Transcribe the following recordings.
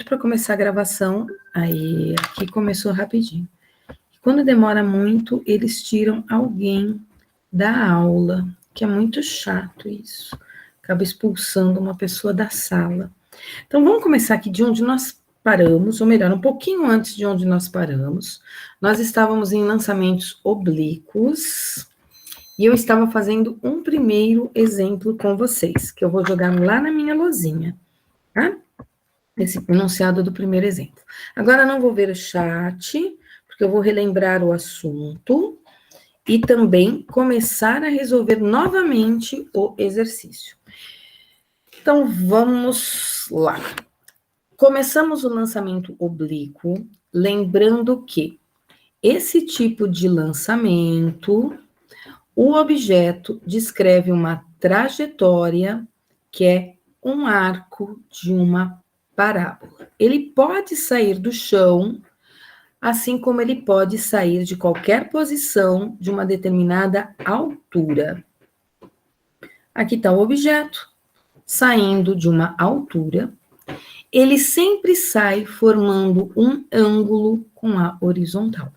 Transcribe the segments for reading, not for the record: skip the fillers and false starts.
para começar a gravação. Aí, aqui começou rapidinho. Quando demora muito, eles tiram alguém da aula, que é muito chato isso. Acaba expulsando uma pessoa da sala. Então, vamos começar aqui de onde nós paramos, ou melhor, um pouquinho antes de onde nós paramos. Nós estávamos em lançamentos oblíquos, e eu estava fazendo um primeiro exemplo com vocês, que eu vou jogar lá na minha lousinha, tá? Esse enunciado do primeiro exemplo. Agora não vou ver o chat, porque eu vou relembrar o assunto e também começar a resolver novamente o exercício. Então, vamos lá. Começamos o lançamento oblíquo, lembrando que esse tipo de lançamento, o objeto descreve uma trajetória que é um arco de uma parábola. Ele pode sair do chão, assim como ele pode sair de qualquer posição de uma determinada altura. Aqui está o objeto, saindo de uma altura. Ele sempre sai formando um ângulo com a horizontal.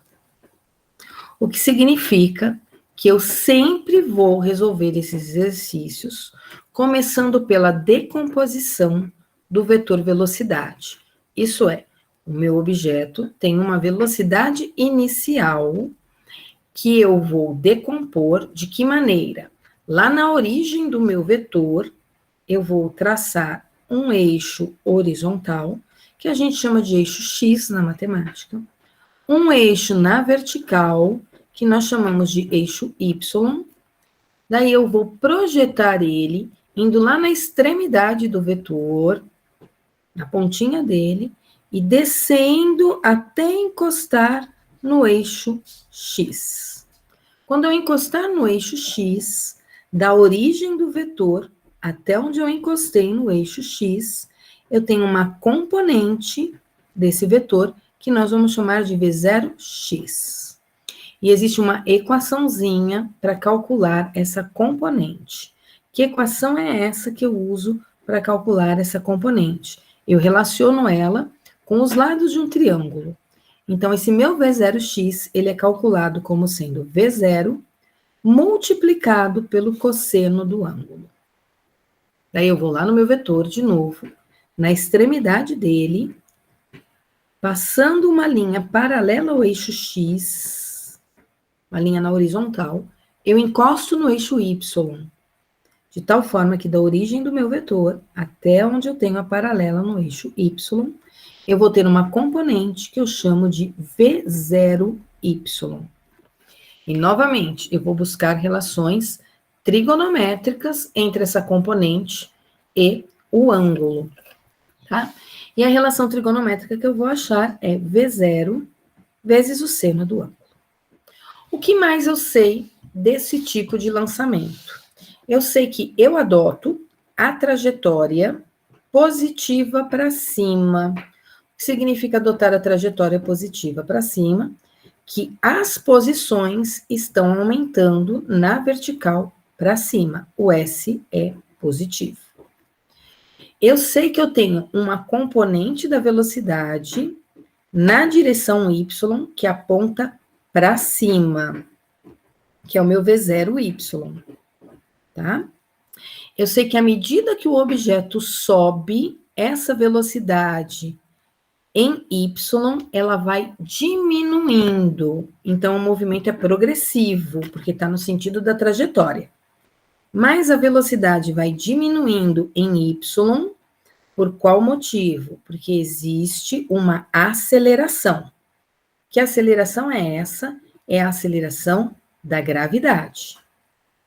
O que significa que eu sempre vou resolver esses exercícios começando pela decomposição do vetor velocidade. Isso é, o meu objeto tem uma velocidade inicial que eu vou decompor de que maneira? Lá na origem do meu vetor, eu vou traçar um eixo horizontal, que a gente chama de eixo X na matemática, um eixo na vertical, que nós chamamos de eixo Y, daí eu vou projetar ele, indo lá na extremidade do vetor, na pontinha dele, e descendo até encostar no eixo X. Quando eu encostar no eixo X, da origem do vetor até onde eu encostei no eixo X, eu tenho uma componente desse vetor que nós vamos chamar de V0x. E existe uma equaçãozinha para calcular essa componente. Que equação é essa que eu uso para calcular essa componente? Eu relaciono ela com os lados de um triângulo. Então, esse meu V0x, ele é calculado como sendo V0 multiplicado pelo cosseno do ângulo. Daí eu vou lá no meu vetor de novo, na extremidade dele, passando uma linha paralela ao eixo X, uma linha na horizontal, eu encosto no eixo Y, de tal forma que da origem do meu vetor até onde eu tenho a paralela no eixo Y, eu vou ter uma componente que eu chamo de V0y. E, novamente, eu vou buscar relações trigonométricas entre essa componente e o ângulo, tá? E a relação trigonométrica que eu vou achar é V0 vezes o seno do ângulo. O que mais eu sei desse tipo de lançamento? Eu sei que eu adoto a trajetória positiva para cima. O que significa adotar a trajetória positiva para cima? Que as posições estão aumentando na vertical para cima. O S é positivo. Eu sei que eu tenho uma componente da velocidade na direção Y que aponta para cima, que é o meu V0y, tá? Eu sei que à medida que o objeto sobe essa velocidade em Y, ela vai diminuindo. Então, o movimento é progressivo, porque está no sentido da trajetória. Mas a velocidade vai diminuindo em Y, por qual motivo? Porque existe uma aceleração. Que aceleração é essa? É a aceleração da gravidade.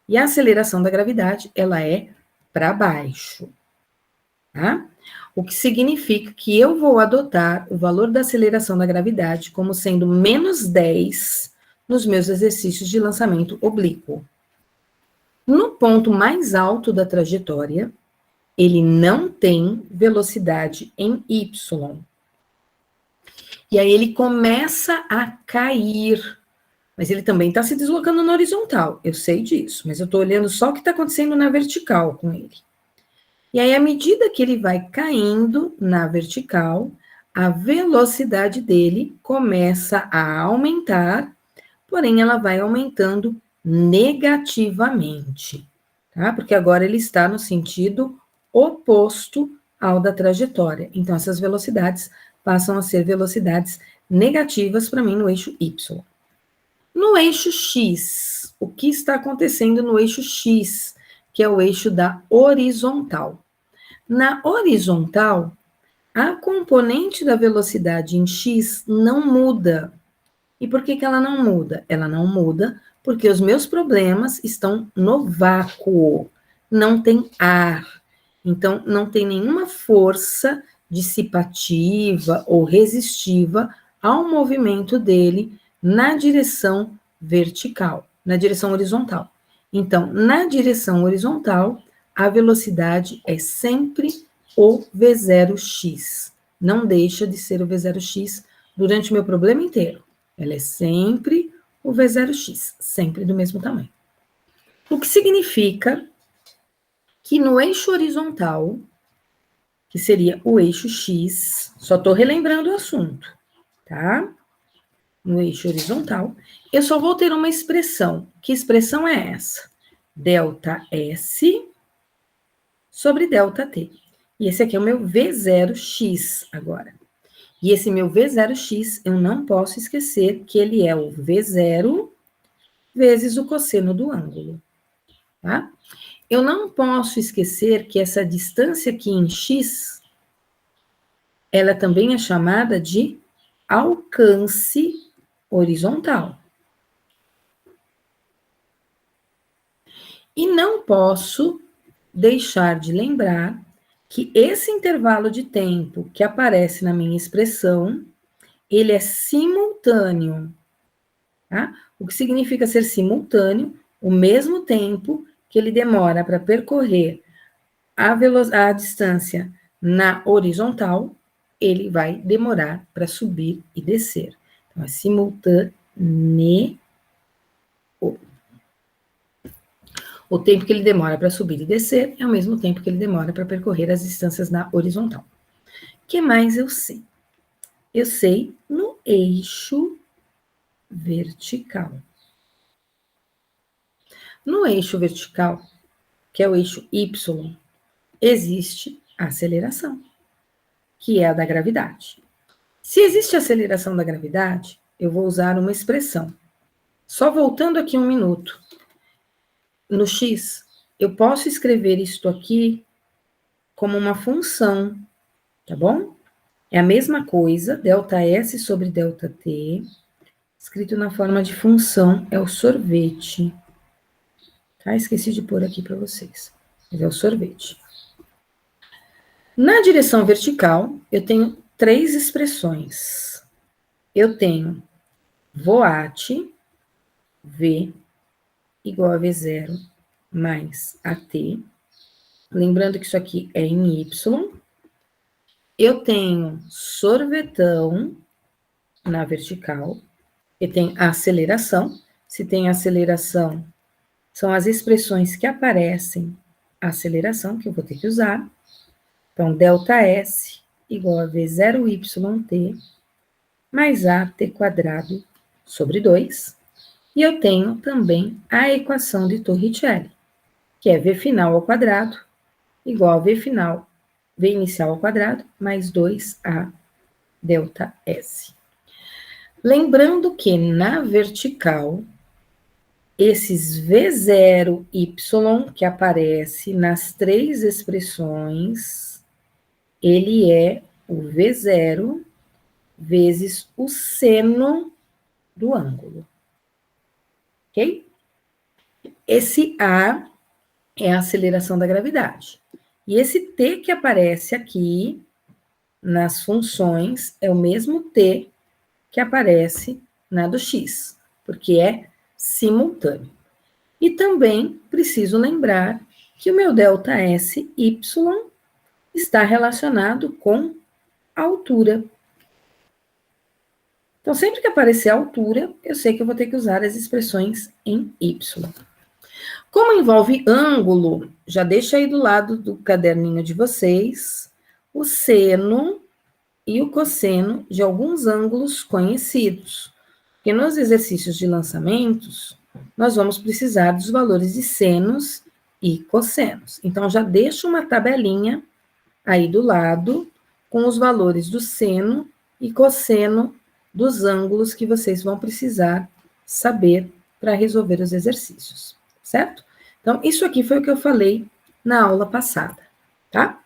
E a aceleração da gravidade, ela é para baixo, tá? O que significa que eu vou adotar o valor da aceleração da gravidade como sendo menos 10 nos meus exercícios de lançamento oblíquo. No ponto mais alto da trajetória, ele não tem velocidade em Y. E aí ele começa a cair, mas ele também está se deslocando na horizontal, eu sei disso, mas eu estou olhando só o que está acontecendo na vertical com ele. E aí, à medida que ele vai caindo na vertical, a velocidade dele começa a aumentar, porém ela vai aumentando negativamente, tá? Porque agora ele está no sentido oposto ao da trajetória. Então, essas velocidades passam a ser velocidades negativas para mim no eixo Y. No eixo X, o que está acontecendo no eixo X, que é o eixo da horizontal? Na horizontal, a componente da velocidade em x não muda. E por que ela não muda? Ela não muda porque os meus problemas estão no vácuo, não tem ar. Então, não tem nenhuma força dissipativa ou resistiva ao movimento dele na direção vertical, na direção horizontal. Então, na direção horizontal, a velocidade é sempre o V0x. Não deixa de ser o V0x durante o meu problema inteiro. Ela é sempre o V0x, sempre do mesmo tamanho. O que significa que no eixo horizontal, que seria o eixo X, só estou relembrando o assunto, tá? No eixo horizontal, eu só vou ter uma expressão. Que expressão é essa? Delta S sobre delta T. E esse aqui é o meu V0x agora. E esse meu V0x, eu não posso esquecer que ele é o V0 vezes o cosseno do ângulo, tá? Eu não posso esquecer que essa distância aqui em x, ela também é chamada de alcance horizontal. E não posso deixar de lembrar que esse intervalo de tempo que aparece na minha expressão, ele é simultâneo, tá? O que significa ser simultâneo? O mesmo tempo que ele demora para percorrer a distância na horizontal, ele vai demorar para subir e descer. Então, é simultâneo. O tempo que ele demora para subir e descer é o mesmo tempo que ele demora para percorrer as distâncias na horizontal. O que mais eu sei? Eu sei no eixo vertical. No eixo vertical, que é o eixo Y, existe a aceleração, que é a da gravidade. Se existe a aceleração da gravidade, eu vou usar uma expressão. Só voltando aqui um minuto. No x, eu posso escrever isto aqui como uma função, tá bom? É a mesma coisa, ΔS sobre ΔT, escrito na forma de função, é o sorvete. Tá? Esqueci de pôr aqui para vocês. Mas é o sorvete. Na direção vertical, eu tenho 3 expressões. Eu tenho voat, V, igual a V0 mais AT. Lembrando que isso aqui é em Y. Eu tenho sorvetão na vertical. Eu tenho a aceleração. Se tem aceleração, são as expressões que aparecem a aceleração, que eu vou ter que usar. Então, ΔS igual a V0YT mais AT quadrado sobre 2. E eu tenho também a equação de Torricelli, que é V final ao quadrado igual a V final, V inicial ao quadrado, mais 2A ΔS. Lembrando que na vertical, esses V0Y que aparece nas 3 expressões, ele é o V0 vezes o seno do ângulo. Ok? Esse A é a aceleração da gravidade. E esse T que aparece aqui nas funções é o mesmo T que aparece na do X, porque é simultâneo. E também preciso lembrar que o meu ΔSY está relacionado com a altura. Então, sempre que aparecer altura, eu sei que eu vou ter que usar as expressões em Y. Como envolve ângulo, já deixa aí do lado do caderninho de vocês o seno e o cosseno de alguns ângulos conhecidos. Porque nos exercícios de lançamentos, nós vamos precisar dos valores de senos e cossenos. Então, já deixo uma tabelinha aí do lado com os valores do seno e cosseno dos ângulos que vocês vão precisar saber para resolver os exercícios, certo? Então, isso aqui foi o que eu falei na aula passada, tá?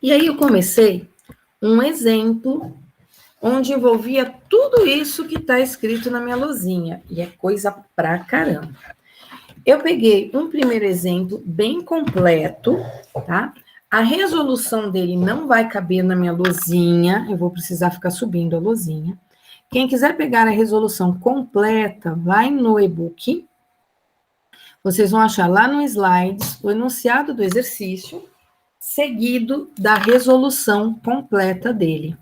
E aí eu comecei um exemplo onde envolvia tudo isso que está escrito na minha lousinha, e é coisa pra caramba. Eu peguei um primeiro exemplo bem completo, tá? A resolução dele não vai caber na minha lousinha, eu vou precisar ficar subindo a lousinha. Quem quiser pegar a resolução completa, vai no e-book. Vocês vão achar lá no slides o enunciado do exercício, seguido da resolução completa dele,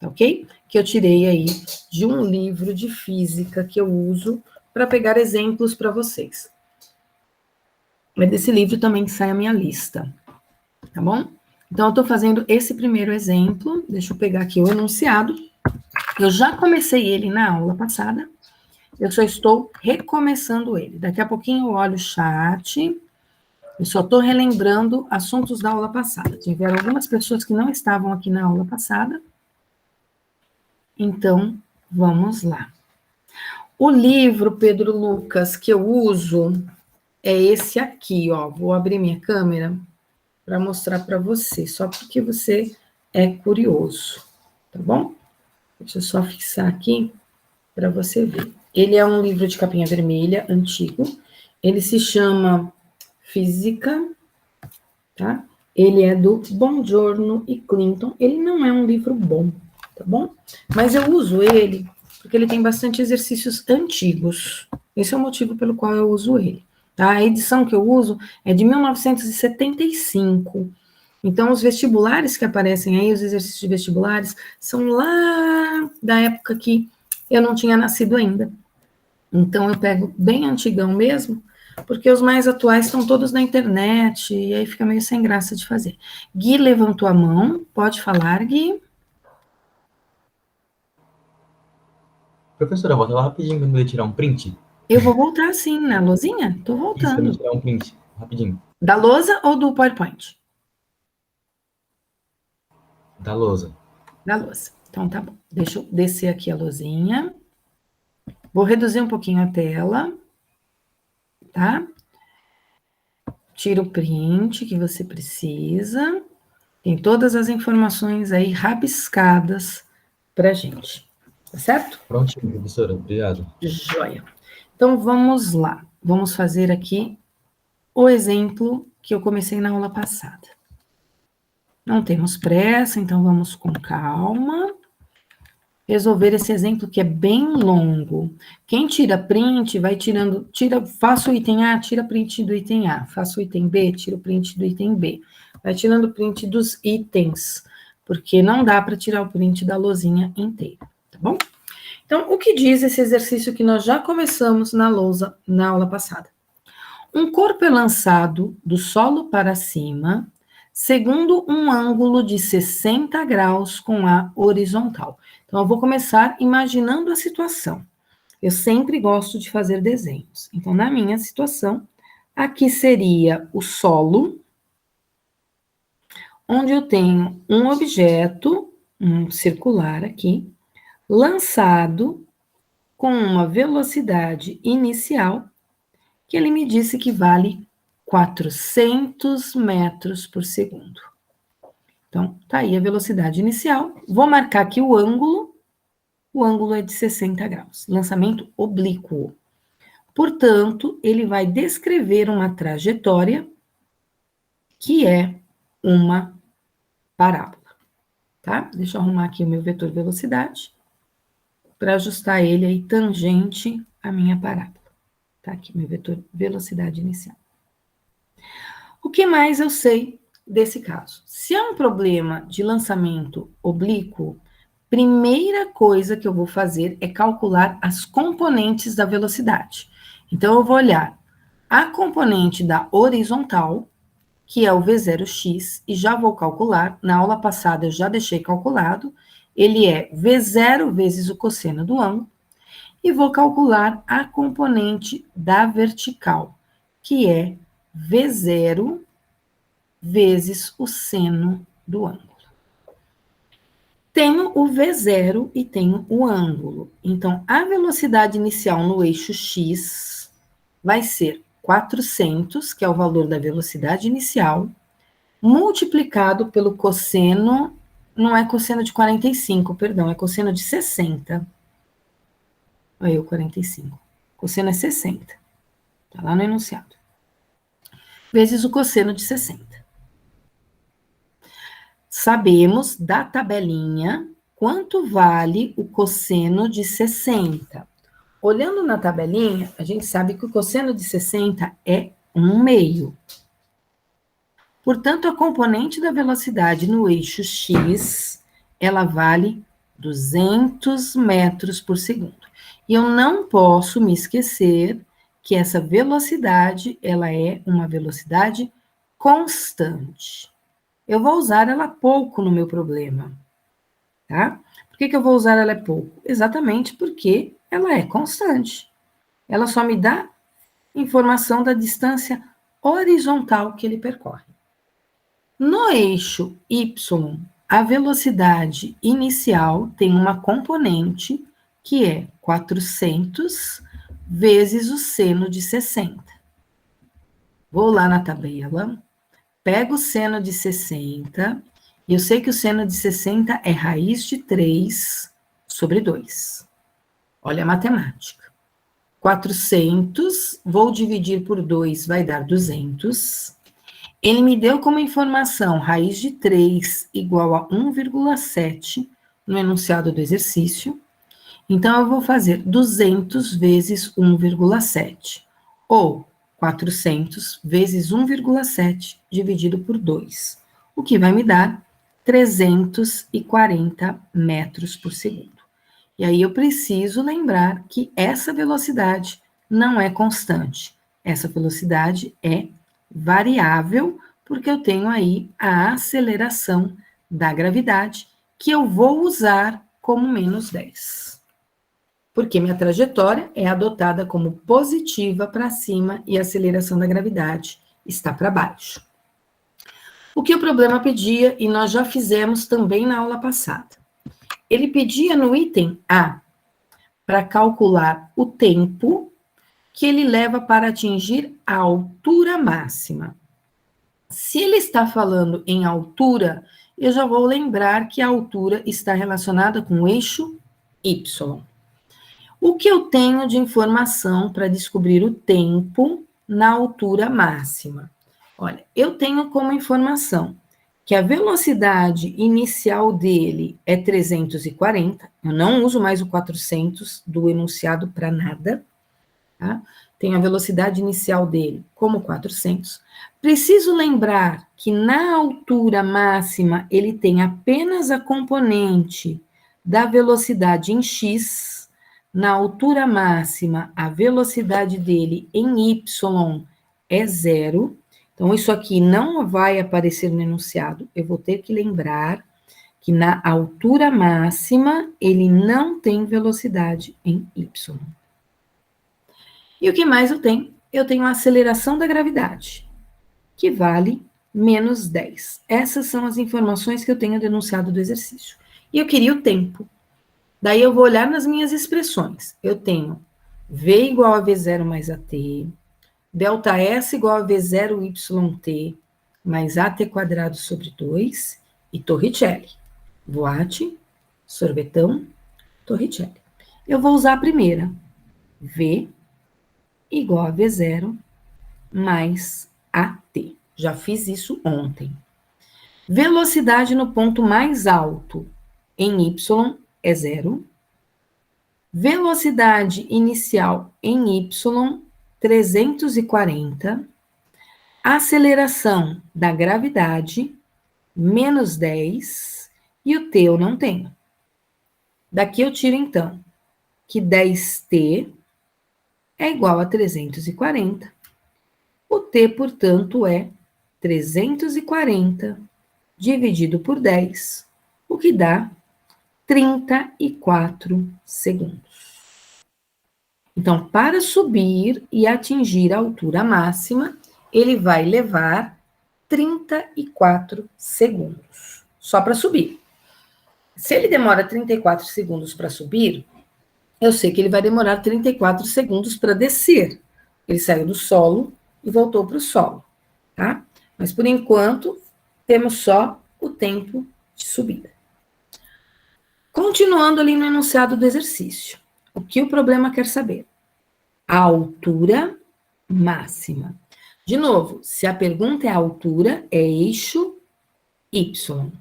ok? Que eu tirei aí de um livro de física que eu uso para pegar exemplos para vocês. É desse livro também que sai a minha lista, tá bom? Então, eu estou fazendo esse primeiro exemplo, deixa eu pegar aqui o enunciado. Eu já comecei ele na aula passada, eu só estou recomeçando ele. Daqui a pouquinho eu olho o chat, eu só estou relembrando assuntos da aula passada. Tiveram algumas pessoas que não estavam aqui na aula passada, então vamos lá. O livro, Pedro Lucas, que eu uso é esse aqui, ó. Vou abrir minha câmera para mostrar para você, só porque você é curioso, tá bom? Deixa eu só fixar aqui para você ver. Ele é um livro de capinha vermelha, antigo. Ele se chama Física, tá? Ele é do Bongiorno e Clinton. Ele não é um livro bom, tá bom? Mas eu uso ele porque ele tem bastante exercícios antigos. Esse é o motivo pelo qual eu uso ele. Tá? A edição que eu uso é de 1975. Então, os vestibulares que aparecem aí, os exercícios de vestibulares, são lá da época que eu não tinha nascido ainda. Então, eu pego bem antigão mesmo, porque os mais atuais estão todos na internet, e aí fica meio sem graça de fazer. Gui levantou a mão, pode falar, Gui? Professora, volta lá rapidinho quando eu tirar um print. Eu vou voltar sim, na lousinha? Tô Isso, pra me voltando. tirar um print, rapidinho. Da lousa ou do PowerPoint? Da lousa. Da lousa. Então, tá bom. Deixa eu descer aqui a lousinha. Vou reduzir um pouquinho a tela, tá? Tira o print que você precisa. Tem todas as informações aí rabiscadas pra gente. Tá certo? Prontinho, professora. Obrigado. Joia. Então, vamos lá. Vamos fazer aqui o exemplo que eu comecei na aula passada. Não temos pressa, então vamos com calma. Resolver esse exemplo que é bem longo. Quem tira print, vai tirando, faça o item A, tira print do item A. Faça o item B, tira o print do item B. Vai tirando print dos itens, porque não dá para tirar o print da lousinha inteira, tá bom? Então, o que diz esse exercício que nós já começamos na lousa, na aula passada? Um corpo é lançado do solo para cima, segundo um ângulo de 60 graus com a horizontal. Então, eu vou começar imaginando a situação. Eu sempre gosto de fazer desenhos. Então, na minha situação, aqui seria o solo, onde eu tenho um objeto, um circular aqui, lançado com uma velocidade inicial, que ele me disse que vale 400 metros por segundo. Então, tá aí a velocidade inicial. Vou marcar aqui o ângulo é de 60 graus, lançamento oblíquo. Portanto, ele vai descrever uma trajetória que é uma parábola, tá? Deixa eu arrumar aqui o meu vetor velocidade para ajustar ele aí tangente à minha parábola. Tá aqui meu vetor velocidade inicial. O que mais eu sei desse caso? Se é um problema de lançamento oblíquo, primeira coisa que eu vou fazer é calcular as componentes da velocidade. Então, eu vou olhar a componente da horizontal, que é o V0x, e já vou calcular. Na aula passada eu já deixei calculado, ele é V0 vezes o cosseno do ângulo, e vou calcular a componente da vertical, que é V0 vezes o seno do ângulo. Tenho o V0 e tenho o ângulo. Então, a velocidade inicial no eixo X vai ser 400, que é o valor da velocidade inicial, multiplicado pelo cosseno, não é cosseno de 45, perdão, é cosseno de 60. Olha aí o 45. Cosseno é 60. Está lá no enunciado. Vezes o cosseno de 60. Sabemos da tabelinha quanto vale o cosseno de 60. Olhando na tabelinha, a gente sabe que o cosseno de 60 é 1/2. Portanto, a componente da velocidade no eixo X, ela vale 200 metros por segundo. E eu não posso me esquecer que essa velocidade, ela é uma velocidade constante. Eu vou usar ela pouco no meu problema, tá? Por que eu vou usar ela pouco? Exatamente porque ela é constante. Ela só me dá informação da distância horizontal que ele percorre. No eixo Y, a velocidade inicial tem uma componente que é 400 vezes o seno de 60. Vou lá na tabela, pego o seno de 60, e eu sei que o seno de 60 é raiz de 3 sobre 2. Olha a matemática. 400, vou dividir por 2, vai dar 200. Ele me deu como informação raiz de 3 igual a 1,7 no enunciado do exercício. Então, eu vou fazer 200 vezes 1,7, ou 400 vezes 1,7 dividido por 2, o que vai me dar 340 metros por segundo. E aí eu preciso lembrar que essa velocidade não é constante. Essa velocidade é variável, porque eu tenho aí a aceleração da gravidade, que eu vou usar como menos 10. Porque minha trajetória é adotada como positiva para cima e a aceleração da gravidade está para baixo. O que o problema pedia, e nós já fizemos também na aula passada. Ele pedia no item A para calcular o tempo que ele leva para atingir a altura máxima. Se ele está falando em altura, eu já vou lembrar que a altura está relacionada com o eixo Y. O que eu tenho de informação para descobrir o tempo na altura máxima? Olha, eu tenho como informação que a velocidade inicial dele é 340, eu não uso mais o 400 do enunciado para nada, tá? Tenho a velocidade inicial dele como 400. Preciso lembrar que na altura máxima ele tem apenas a componente da velocidade em x. Na altura máxima, a velocidade dele em y é 0. Então, isso aqui não vai aparecer no enunciado. Eu vou ter que lembrar que na altura máxima, ele não tem velocidade em y. E o que mais eu tenho? Eu tenho a aceleração da gravidade, que vale menos 10. Essas são as informações que eu tenho denunciado do exercício. E eu queria o tempo. Daí eu vou olhar nas minhas expressões. Eu tenho V igual a V0 mais AT, delta S igual a V0 YT, mais AT quadrado sobre 2, e Torricelli. Voate, sorvetão, Torricelli. Eu vou usar a primeira. V igual a V0 mais AT. Já fiz isso ontem. Velocidade no ponto mais alto em Y é 0. Velocidade inicial em Y, 340. Aceleração da gravidade, menos 10. E o T eu não tenho. Daqui eu tiro, então, que 10T é igual a 340. O T, portanto, é 340 dividido por 10, o que dá 34 segundos. Então, para subir e atingir a altura máxima, ele vai levar 34 segundos, só para subir. Se ele demora 34 segundos para subir, eu sei que ele vai demorar 34 segundos para descer. Ele saiu do solo e voltou para o solo, tá? Mas, por enquanto, temos só o tempo de subida. Continuando ali no enunciado do exercício. O que o problema quer saber? A altura máxima. De novo, se a pergunta é a altura, é eixo Y.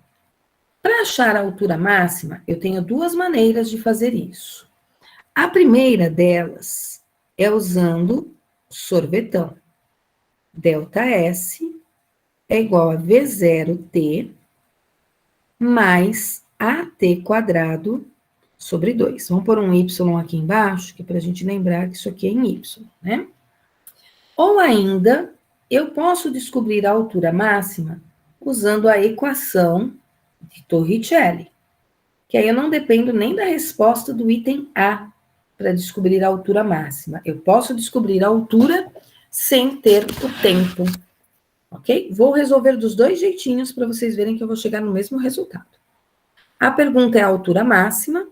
Para achar a altura máxima, eu tenho duas maneiras de fazer isso. A primeira delas é usando sorvetão. ΔS é igual a V0T mais AT quadrado sobre 2. Vamos pôr um Y aqui embaixo, que é para a gente lembrar que isso aqui é em Y, né? Ou ainda, eu posso descobrir a altura máxima usando a equação de Torricelli, que aí eu não dependo nem da resposta do item A para descobrir a altura máxima. Eu posso descobrir a altura sem ter o tempo, ok? Vou resolver dos dois jeitinhos para vocês verem que eu vou chegar no mesmo resultado. A pergunta é a altura máxima,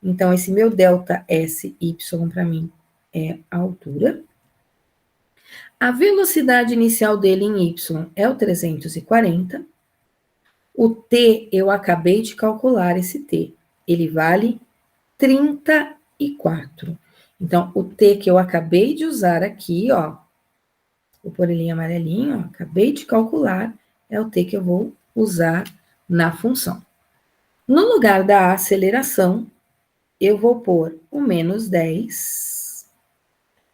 então esse meu ΔSY para mim é a altura. A velocidade inicial dele em Y é o 340. O T, eu acabei de calcular esse T. Ele vale 34. Então, o T que eu acabei de usar aqui, ó, vou pôr ele em amarelinho, ó, acabei de calcular, é o T que eu vou usar na função. No lugar da aceleração, eu vou pôr o menos 10.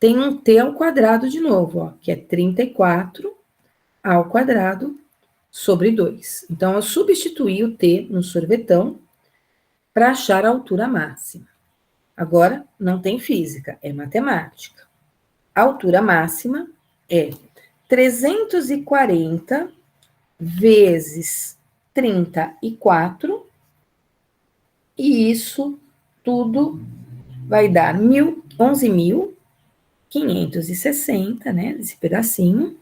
Tem um T ao quadrado de novo, ó, que é 34 ao quadrado sobre 2. Então, eu substituí o T no sorvetão para achar a altura máxima. Agora, não tem física, é matemática. A altura máxima é 340 vezes 34, e isso tudo vai dar 11.560, né, esse pedacinho.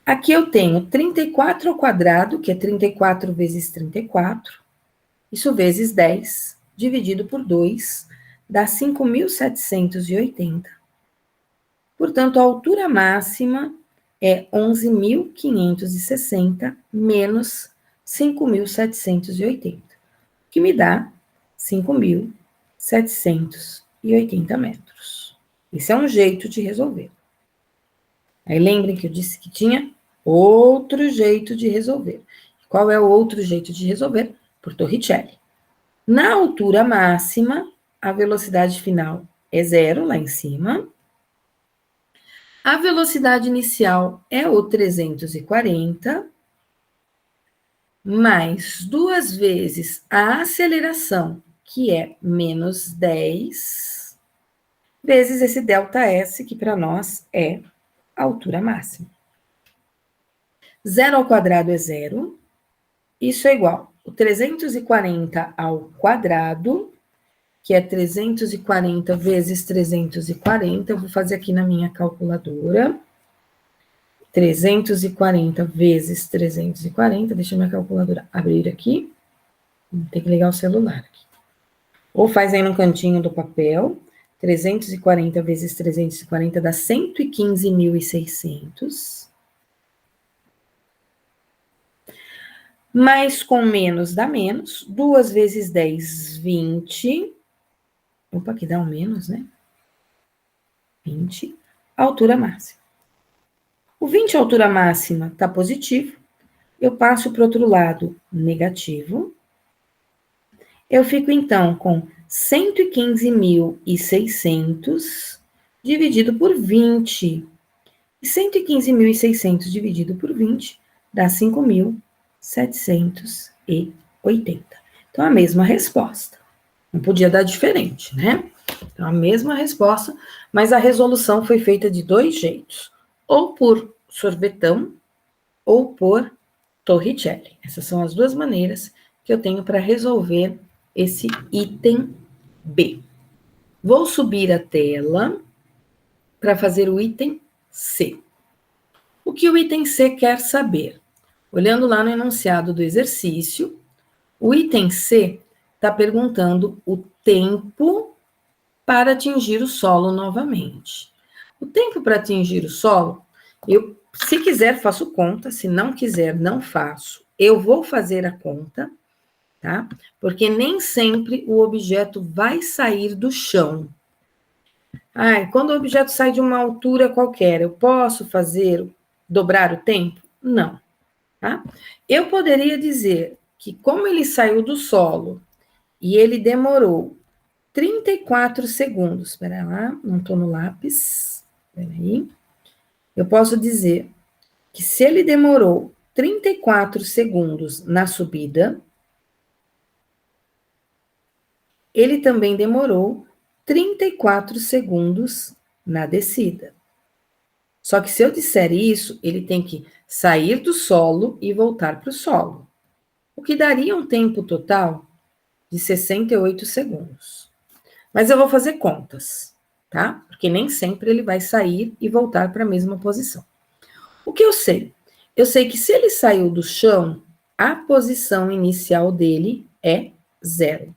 Aqui eu tenho 34 ao quadrado, que é 34 vezes 34, isso vezes 10, dividido por 2, dá 5.780. Portanto, a altura máxima é 11.560 menos 5.780, que me dá 5.780 metros. Esse é um jeito de resolver. Aí lembrem que eu disse que tinha outro jeito de resolver. Qual é o outro jeito de resolver? Por Torricelli. Na altura máxima, a velocidade final é 0 lá em cima. A velocidade inicial é o 340, mais 2 vezes a aceleração, que é menos 10, vezes esse ΔS, que para nós é a altura máxima. 0 ao quadrado é 0. Isso é igual o 340 ao quadrado, que é 340 vezes 340. Eu vou fazer aqui na minha calculadora. 340 vezes 340. Deixa minha calculadora abrir aqui. Tem que ligar o celular aqui. Ou faz aí no cantinho do papel. 340 vezes 340 dá 115.600. Mais com menos dá menos. 2 vezes 10, 20. Opa, aqui dá um menos, né? 20. Altura máxima. O 20, altura máxima, está positivo. Eu passo para o outro lado, negativo. Eu fico, então, com 115.600 dividido por 20. E 115.600 dividido por 20 dá 5.780. Então, a mesma resposta. Não podia dar diferente, né? Então, a mesma resposta, mas a resolução foi feita de dois jeitos. Ou por sorvetão, ou por Torricelli. Essas são as duas maneiras que eu tenho para resolver esse item B. Vou subir a tela para fazer o item C. O que o item C quer saber? Olhando lá no enunciado do exercício, o item C está perguntando o tempo para atingir o solo novamente. O tempo para atingir o solo, eu, se quiser, faço conta, se não quiser, não faço. Eu vou fazer a conta, tá? Porque nem sempre o objeto vai sair do chão. Quando o objeto sai de uma altura qualquer, eu posso dobrar o tempo? Não, tá? Eu poderia dizer que como ele saiu do solo e ele demorou 34 segundos, espera lá, não estou no lápis, espera aí. Eu posso dizer que se ele demorou 34 segundos na subida, ele também demorou 34 segundos na descida. Só que se eu disser isso, ele tem que sair do solo e voltar para o solo, o que daria um tempo total de 68 segundos. Mas eu vou fazer contas, tá? Porque nem sempre ele vai sair e voltar para a mesma posição. O que eu sei? Eu sei que se ele saiu do chão, a posição inicial dele é 0.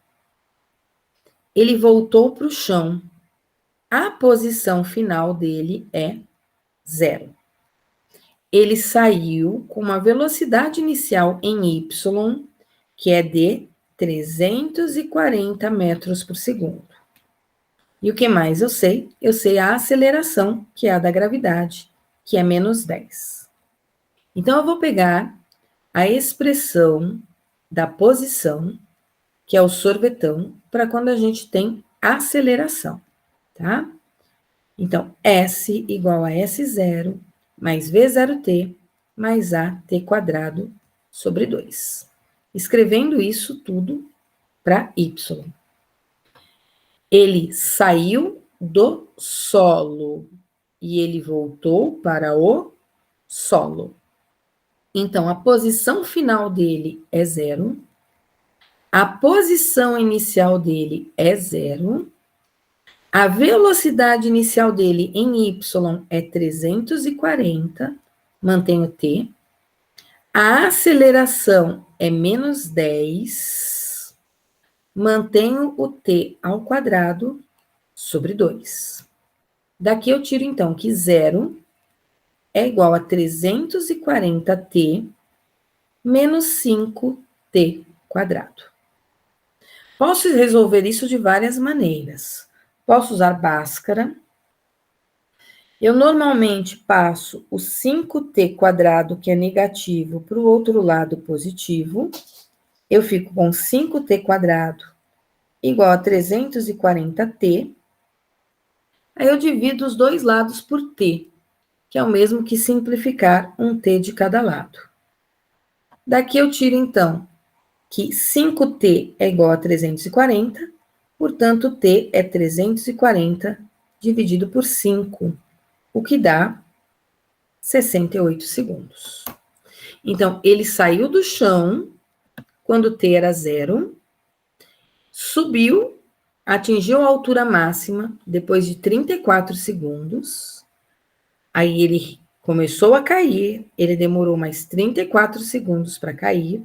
Ele voltou para o chão, a posição final dele é 0. Ele saiu com uma velocidade inicial em y, que é de 340 metros por segundo. E o que mais eu sei? Eu sei a aceleração, que é a da gravidade, que é menos 10. Então, eu vou pegar a expressão da posição, que é o sorvetão, para quando a gente tem aceleração, tá? Então, S igual a S0 mais V0t mais AT quadrado sobre 2. Escrevendo isso tudo para Y. Ele saiu do solo e ele voltou para o solo. Então, a posição final dele é 0. A posição inicial dele é 0. A velocidade inicial dele em y é 340, mantém o t. A aceleração é menos 10, mantenho o t ao quadrado sobre 2. Daqui eu tiro, então, que 0 é igual a 340t menos 5t quadrado. Posso resolver isso de várias maneiras. Posso usar Bhaskara. Eu normalmente passo o 5t quadrado, que é negativo, para o outro lado positivo. Eu fico com 5t quadrado igual a 340t. Aí eu divido os dois lados por t, que é o mesmo que simplificar um t de cada lado. Daqui eu tiro, então, que 5t é igual a 340, portanto, t é 340 dividido por 5, o que dá 68 segundos. Então, ele saiu do chão quando t era 0, subiu, atingiu a altura máxima depois de 34 segundos, aí ele começou a cair, ele demorou mais 34 segundos para cair,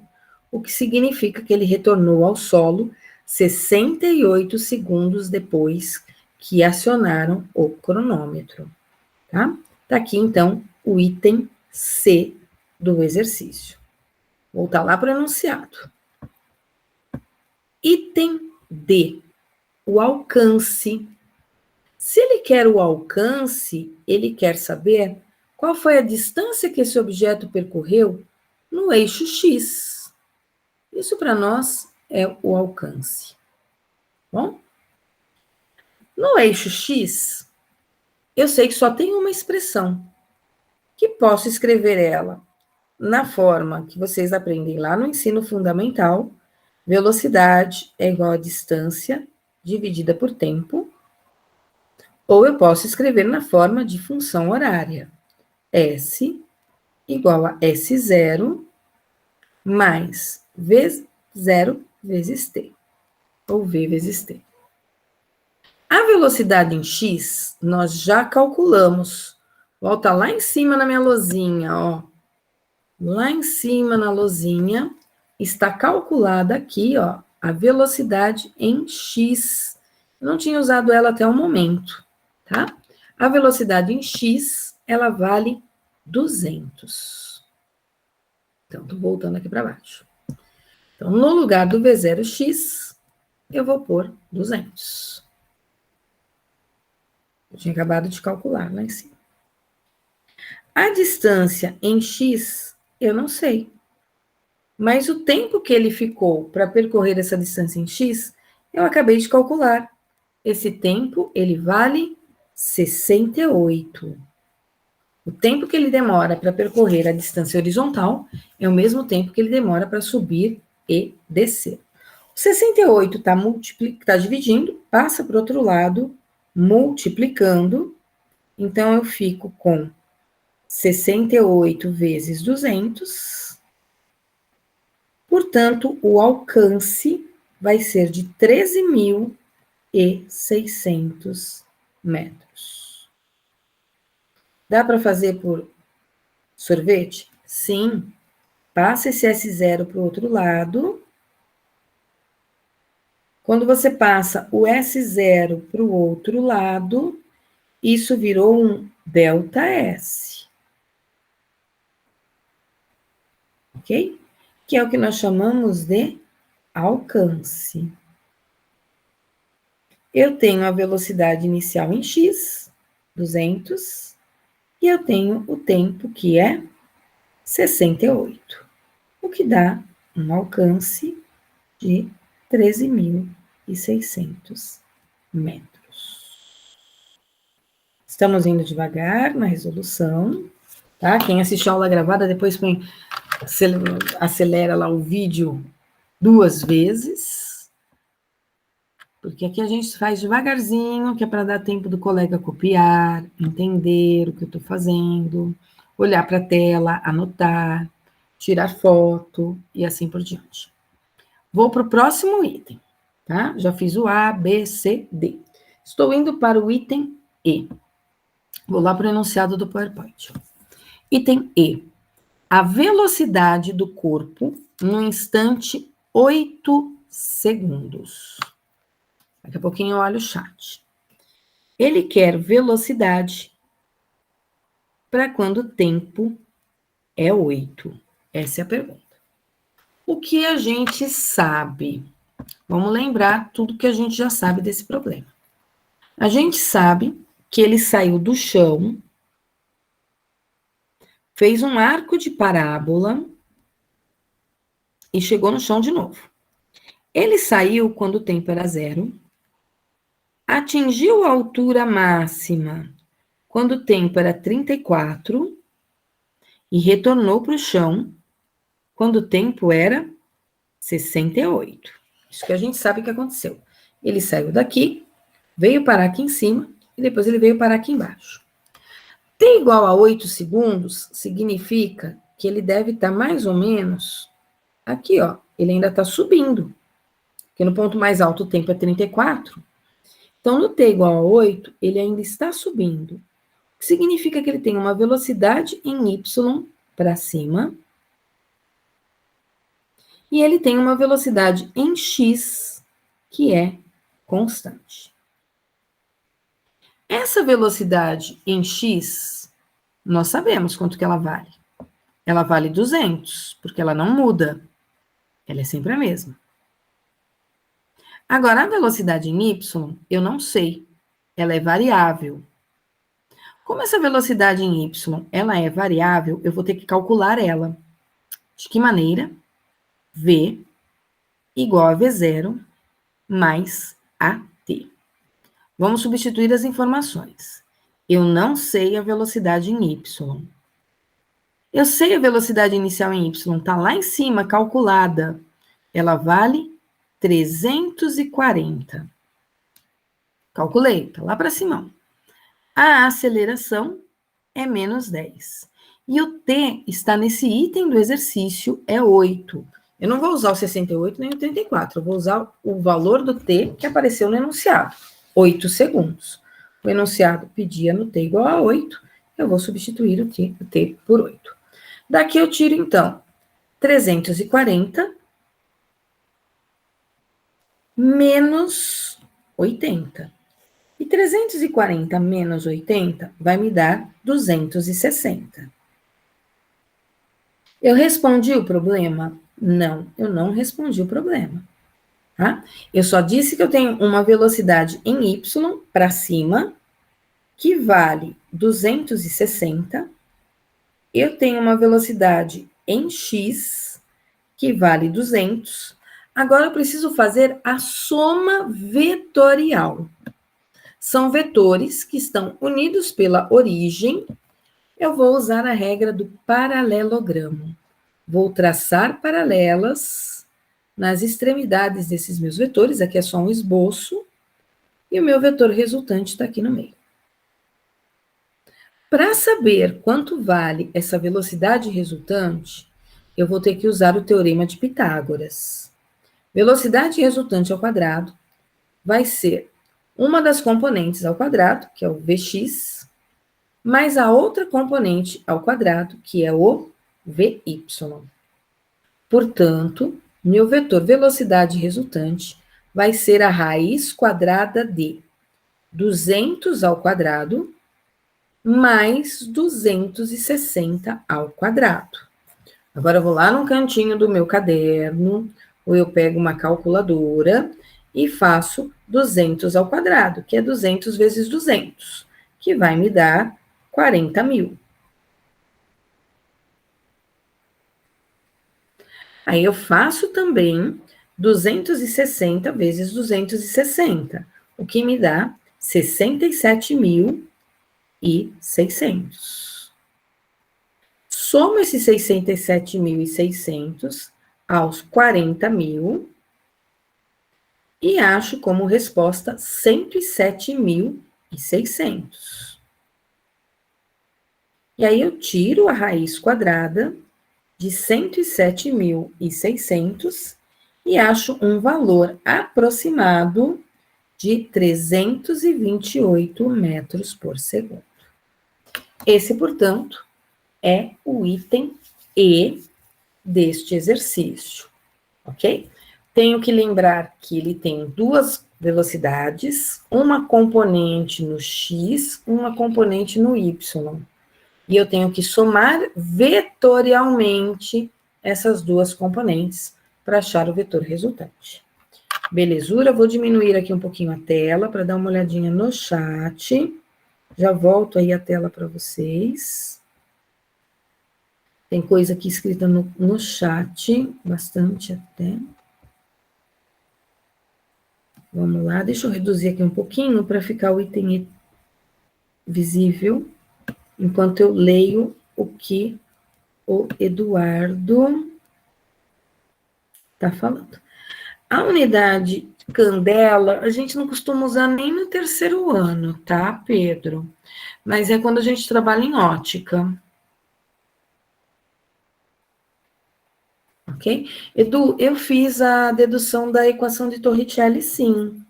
o que significa que ele retornou ao solo 68 segundos depois que acionaram o cronômetro, tá? Tá aqui, então, o item C do exercício. Voltar lá para o enunciado. Item D, o alcance. Se ele quer o alcance, ele quer saber qual foi a distância que esse objeto percorreu no eixo X. Isso para nós é o alcance. Bom? No eixo X, eu sei que só tem uma expressão, que posso escrever ela na forma que vocês aprendem lá no ensino fundamental. Velocidade é igual a distância dividida por tempo. Ou eu posso escrever na forma de função horária. S igual a S0 mais V0 vezes T. ou v vezes t. A velocidade em x, nós já calculamos. Volta lá em cima na minha lousinha, ó. Lá em cima na lousinha, está calculada aqui, ó, a velocidade em x. Eu não tinha usado ela até o momento, tá? A velocidade em x, ela vale 200. Então, tô voltando aqui para baixo. Então, no lugar do V0x, eu vou pôr 200. Eu tinha acabado de calcular lá em cima. A distância em x, eu não sei. Mas o tempo que ele ficou para percorrer essa distância em x, eu acabei de calcular. Esse tempo, ele vale 68. O tempo que ele demora para percorrer a distância horizontal é o mesmo tempo que ele demora para subir e descer. O 68 está dividindo, passa para o outro lado, multiplicando. Então, eu fico com 68 vezes 200. Portanto, o alcance vai ser de 13.600 metros. Dá para fazer por sorvete? Sim. Passa esse S0 para o outro lado. Quando você passa o S0 para o outro lado, isso virou um ΔS. Ok? Que é o que nós chamamos de alcance. Eu tenho a velocidade inicial em x, 200, e eu tenho o tempo que é 68, o que dá um alcance de 13.600 metros. Estamos indo devagar na resolução, tá? Quem assistiu a aula gravada, depois acelera lá o vídeo 2 vezes, porque aqui a gente faz devagarzinho, que é para dar tempo do colega copiar, entender o que eu estou fazendo, olhar para a tela, anotar, tirar foto e assim por diante. Vou para o próximo item, tá? Já fiz o A, B, C, D. Estou indo para o item E. Vou lá para o enunciado do PowerPoint. Item E. A velocidade do corpo no instante 8 segundos. Daqui a pouquinho eu olho o chat. Ele quer velocidade para quando o tempo é 8. Essa é a pergunta. O que a gente sabe? Vamos lembrar tudo que a gente já sabe desse problema. A gente sabe que ele saiu do chão, fez um arco de parábola e chegou no chão de novo. Ele saiu quando o tempo era 0, atingiu a altura máxima quando o tempo era 34 e retornou para o chão quando o tempo era 68. Isso que a gente sabe que aconteceu. Ele saiu daqui, veio parar aqui em cima e depois ele veio parar aqui embaixo. T igual a 8 segundos significa que ele deve estar mais ou menos aqui, ó. Ele ainda está subindo. Porque no ponto mais alto o tempo é 34. Então, no T igual a 8, ele ainda está subindo. O que significa que ele tem uma velocidade em Y para cima. E ele tem uma velocidade em X que é constante. Essa velocidade em X, nós sabemos quanto que ela vale. Ela vale 200, porque ela não muda. Ela é sempre a mesma. Agora, a velocidade em Y, eu não sei. Ela é variável. Como essa velocidade em Y, ela é variável, eu vou ter que calcular ela. De que maneira? V igual a V0 mais AT. Vamos substituir as informações. Eu não sei a velocidade em Y. Eu sei a velocidade inicial em Y, está lá em cima, calculada. Ela vale 340. Calculei, está lá para cima. A aceleração é menos 10. E o T está nesse item do exercício, é 8. Eu não vou usar o 68 nem o 34, eu vou usar o valor do t que apareceu no enunciado, 8 segundos. O enunciado pedia no t igual a 8, eu vou substituir o t por 8. Daqui eu tiro, então, 340 menos 80. E 340 menos 80 vai me dar 260. Eu respondi o problema? Não, eu não respondi o problema. Tá? Eu só disse que eu tenho uma velocidade em y para cima, que vale 260. Eu tenho uma velocidade em x, que vale 200. Agora eu preciso fazer a soma vetorial. São vetores que estão unidos pela origem. Eu vou usar a regra do paralelogramo. Vou traçar paralelas nas extremidades desses meus vetores. Aqui é só um esboço. E o meu vetor resultante está aqui no meio. Para saber quanto vale essa velocidade resultante, eu vou ter que usar o teorema de Pitágoras. Velocidade resultante ao quadrado vai ser uma das componentes ao quadrado, que é o Vx, mais a outra componente ao quadrado, que é o Vy. Portanto, meu vetor velocidade resultante vai ser a raiz quadrada de 200 ao quadrado mais 260 ao quadrado. Agora eu vou lá no cantinho do meu caderno, ou eu pego uma calculadora e faço 200 ao quadrado, que é 200 vezes 200, que vai me dar 40.000. Aí eu faço também 260 vezes 260, o que me dá 67.600. Somo esses 67.600 aos 40.000 e acho como resposta 107.600. E aí eu tiro a raiz quadrada de 107.600 e acho um valor aproximado de 328 metros por segundo. Esse, portanto, é o item E deste exercício, ok? Tenho que lembrar que ele tem duas velocidades, uma componente no x, uma componente no y. E eu tenho que somar vetorialmente essas duas componentes para achar o vetor resultante. Belezura, vou diminuir aqui um pouquinho a tela para dar uma olhadinha no chat. Já volto aí a tela para vocês. Tem coisa aqui escrita no chat, bastante até. Vamos lá, deixa eu reduzir aqui um pouquinho para ficar o item visível, enquanto eu leio o que o Eduardo está falando. A unidade candela, a gente não costuma usar nem no terceiro ano, tá, Pedro? Mas é quando a gente trabalha em ótica. Ok? Edu, eu fiz a dedução da equação de Torricelli, sim.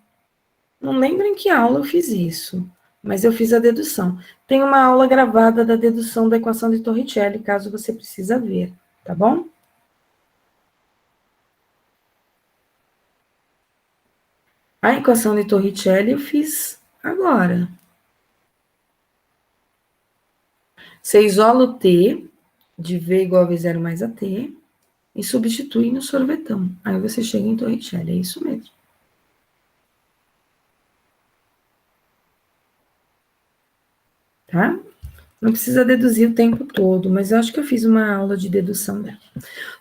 Não lembro em que aula eu fiz isso, mas eu fiz a dedução. Tem uma aula gravada da dedução da equação de Torricelli, caso você precisa ver, tá bom? A equação de Torricelli eu fiz agora. Você isola o T de V igual a V0 mais AT e substitui no sorvetão. Aí você chega em Torricelli, é isso mesmo. Tá? Não precisa deduzir o tempo todo, mas eu acho que eu fiz uma aula de dedução dela.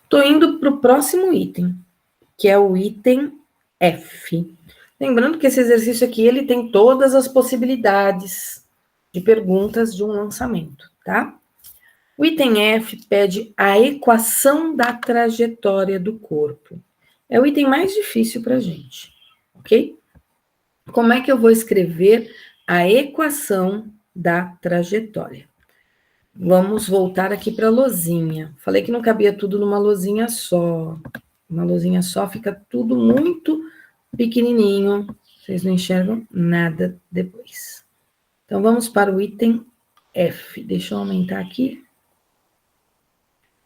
Tô indo para o próximo item, que é o item F. Lembrando que esse exercício aqui, ele tem todas as possibilidades de perguntas de um lançamento, tá? O item F pede a equação da trajetória do corpo. É o item mais difícil para a gente, ok? Como é que eu vou escrever a equação da trajetória? Vamos voltar aqui para a lousinha. Falei que não cabia tudo numa lousinha só. Uma luzinha só, fica tudo muito pequenininho. Vocês não enxergam nada depois. Então, vamos para o item F. Deixa eu aumentar aqui.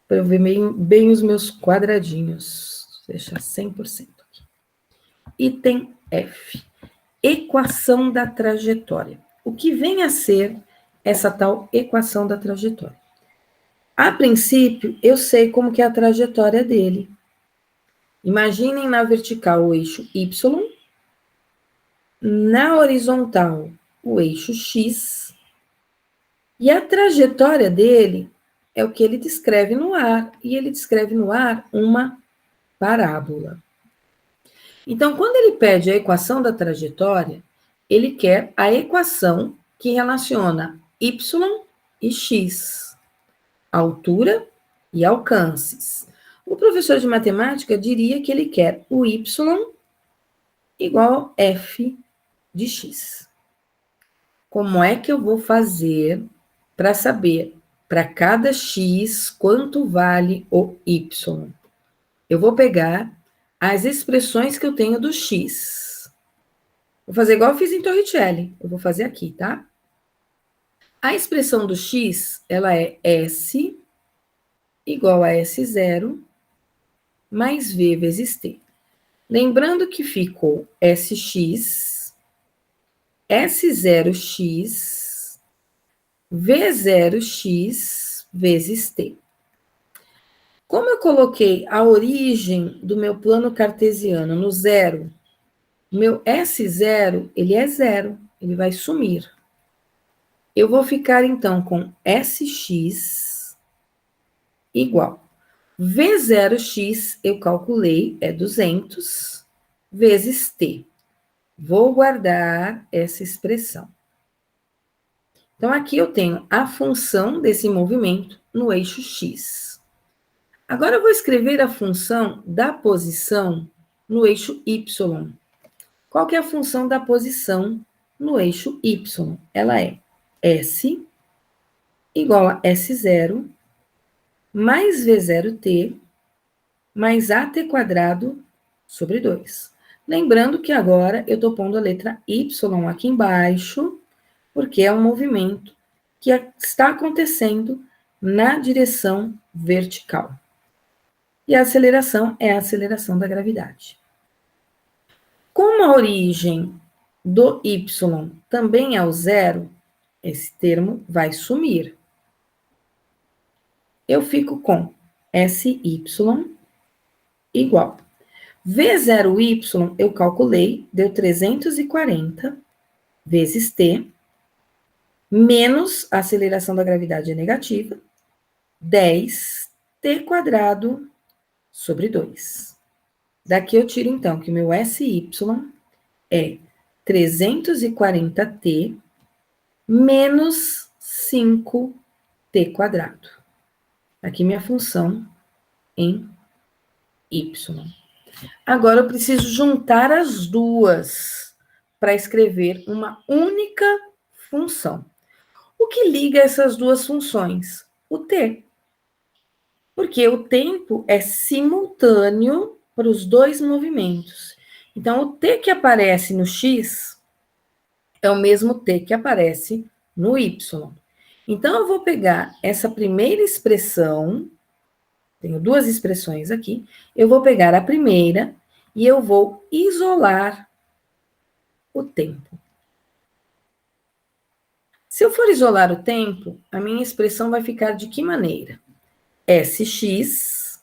Para eu ver bem os meus quadradinhos. Vou deixar 100% aqui. Item F. Equação da trajetória. O que vem a ser essa tal equação da trajetória? A princípio, eu sei como que é a trajetória dele. Imaginem na vertical o eixo Y, na horizontal o eixo X, e a trajetória dele é o que ele descreve no ar, e ele descreve no ar uma parábola. Então, quando ele pede a equação da trajetória, ele quer a equação que relaciona Y e X, altura e alcances. O professor de matemática diria que ele quer o Y igual a F de X. Como é que eu vou fazer para saber para cada X quanto vale o Y? Eu vou pegar as expressões que eu tenho do X. Vou fazer igual eu fiz em Torricelli. Eu vou fazer aqui, tá? A expressão do X, ela é S igual a S0 mais V vezes T. Lembrando que ficou SX, S0x, V0x vezes T. Como eu coloquei a origem do meu plano cartesiano no zero, meu S0, ele é zero, ele vai sumir. Eu vou ficar, então, com SX igual. V0x, eu calculei, é 200, vezes T. Vou guardar essa expressão. Então, aqui eu tenho a função desse movimento no eixo X. Agora, eu vou escrever a função da posição no eixo Y. Qual que é a função da posição no eixo Y? Ela é S igual a S0 mais V0t mais AT quadrado sobre 2. Lembrando que agora eu estou pondo a letra Y aqui embaixo, porque é um movimento que está acontecendo na direção vertical. E a aceleração é a aceleração da gravidade. Como a origem do Y também é o zero, esse termo vai sumir. Eu fico com SY igual. V0y eu calculei, deu 340 vezes T, menos a aceleração da gravidade é negativa, 10T quadrado sobre 2. Daqui eu tiro, então, que o meu SY é 340T menos 5T quadrado. Aqui minha função em Y. Agora eu preciso juntar as duas para escrever uma única função. O que liga essas duas funções? O T. Porque o tempo é simultâneo para os dois movimentos. Então, o T que aparece no X é o mesmo T que aparece no Y. Então, eu vou pegar essa primeira expressão, tenho duas expressões aqui, eu vou pegar a primeira e eu vou isolar o tempo. Se eu for isolar o tempo, a minha expressão vai ficar de que maneira? SX,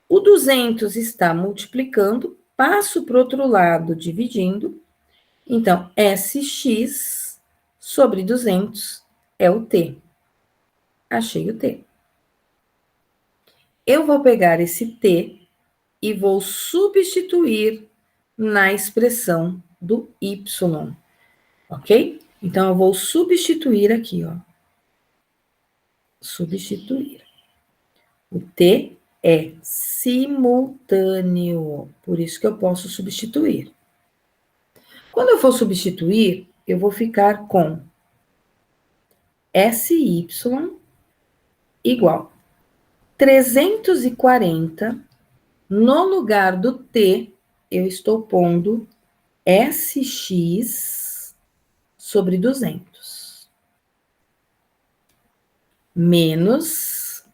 o 200 está multiplicando, passo para o outro lado dividindo, então SX sobre 200 é o T. Achei o T. Eu vou pegar esse T e vou substituir na expressão do Y, ok? Então, eu vou substituir aqui, ó. Substituir. O T é simultâneo, por isso que eu posso substituir. Quando eu for substituir, eu vou ficar com SY igual 340 No lugar do T, eu estou pondo SX sobre 200. Menos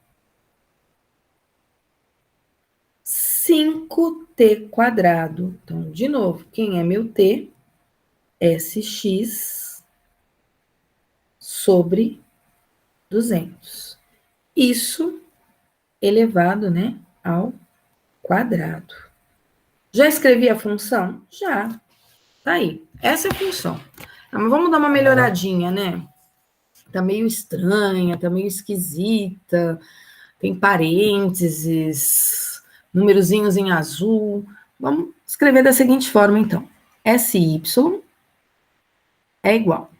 5T quadrado. Então, de novo, quem é meu T? SX sobre 200. Isso elevado, né, ao quadrado. Já escrevi a função? Já. Tá aí. Essa é a função. Mas vamos dar uma melhoradinha, né? Tá meio estranha, tá meio esquisita. Tem parênteses, númerozinhos em azul. Vamos escrever da seguinte forma, então. SY é igual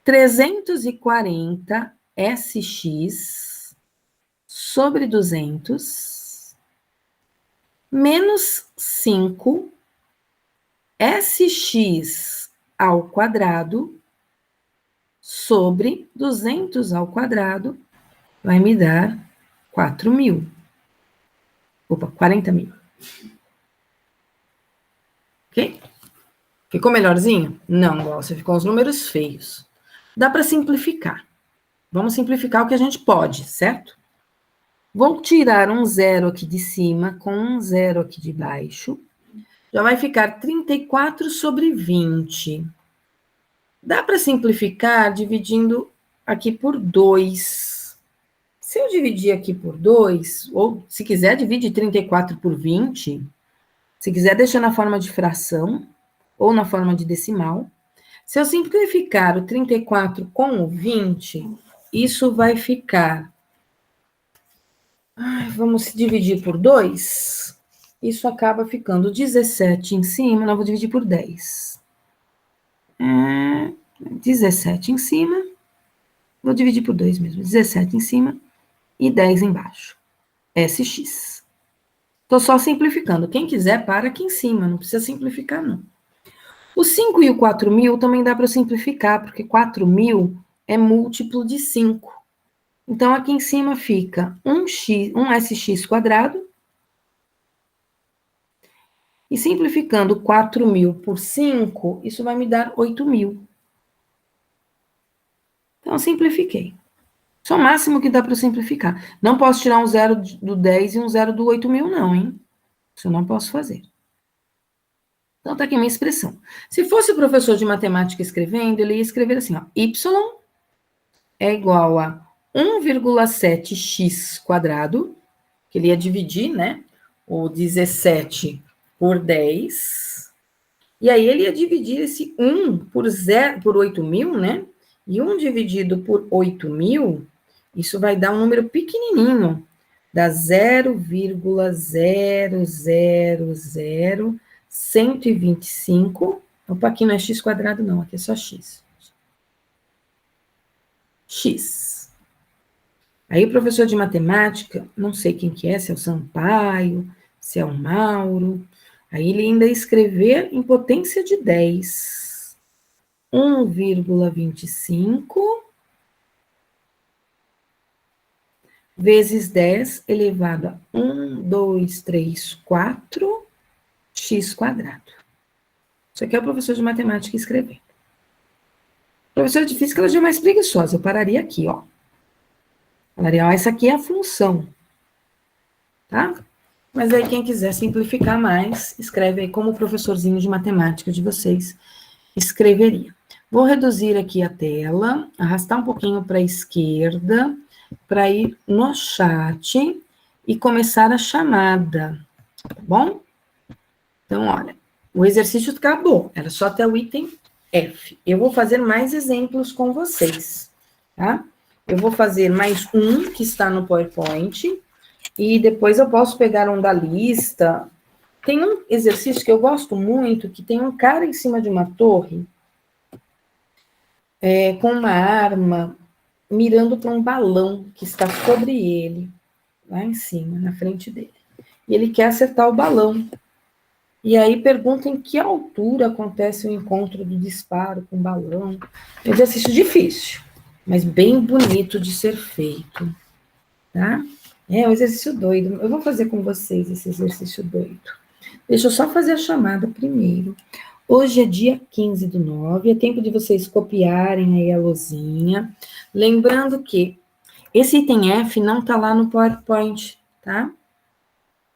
340 SX sobre 200 menos 5 SX ao quadrado sobre 200 ao quadrado vai me dar 4.000. Opa, 40.000. Ok? Ficou melhorzinho? Não, você ficou os números feios. Dá para simplificar. Vamos simplificar o que a gente pode, certo? Vou tirar um zero aqui de cima com um zero aqui de baixo. Já vai ficar 34 sobre 20. Dá para simplificar dividindo aqui por 2. Se eu dividir aqui por 2, ou se quiser, divide 34 por 20. Se quiser, deixa na forma de fração ou na forma de decimal. Se eu simplificar o 34 com o 20, isso vai ficar... vamos dividir por 2. Isso acaba ficando 17 em cima, não vou dividir por 10. 17 em cima, vou dividir por 2 mesmo, 17 em cima e 10 embaixo. SX. Estou só simplificando. Quem quiser, para aqui em cima, não precisa simplificar, não. O 5 e o 4.000 também dá para simplificar, porque 4.000 é múltiplo de 5. Então, aqui em cima fica 1SX quadrado. E simplificando 4.000 por 5, isso vai me dar 8.000. Então, simplifiquei. Isso é o máximo que dá para simplificar. Não posso tirar um zero do 10 e um zero do 8.000, não, hein? Isso eu não posso fazer. Então, tá aqui a minha expressão. Se fosse o professor de matemática escrevendo, ele ia escrever assim, ó, y é igual a 1,7x quadrado, que ele ia dividir, né, o 17 por 10, e aí ele ia dividir esse 1 por 8.000, né, e 1 dividido por 8.000, isso vai dar um número pequenininho, dá 0,000125. Opa, aqui não é x quadrado, não, aqui é só x. X. Aí o professor de matemática, não sei quem que é, se é o Sampaio, se é o Mauro, aí ele ainda ia escrever em potência de 10. 1,25 vezes 10 elevado a 1, 2, 3, 4, x quadrado. Isso aqui é o professor de matemática escrevendo. O professor de física, ela já é mais preguiçosa. Eu pararia aqui, ó. Falaria, ó, essa aqui é a função. Tá? Mas aí, quem quiser simplificar mais, escreve aí como o professorzinho de matemática de vocês escreveria. Vou reduzir aqui a tela, arrastar um pouquinho para a esquerda, para ir no chat e começar a chamada, tá bom? Então, olha, o exercício acabou, era só até o item F. Eu vou fazer mais exemplos com vocês, tá? Eu vou fazer mais um que está no PowerPoint, e depois eu posso pegar um da lista. Tem um exercício que eu gosto muito, que tem um cara em cima de uma torre, com uma arma, mirando para um balão que está sobre ele, lá em cima, na frente dele. E ele quer acertar o balão. E aí pergunta em que altura acontece o encontro do disparo com o balão. É um exercício difícil, mas bem bonito de ser feito, tá? É um exercício doido. Eu vou fazer com vocês esse exercício doido. Deixa eu só fazer a chamada primeiro. Hoje é dia 15/9, é tempo de vocês copiarem aí a lousinha. Lembrando que esse item F não está lá no PowerPoint, tá?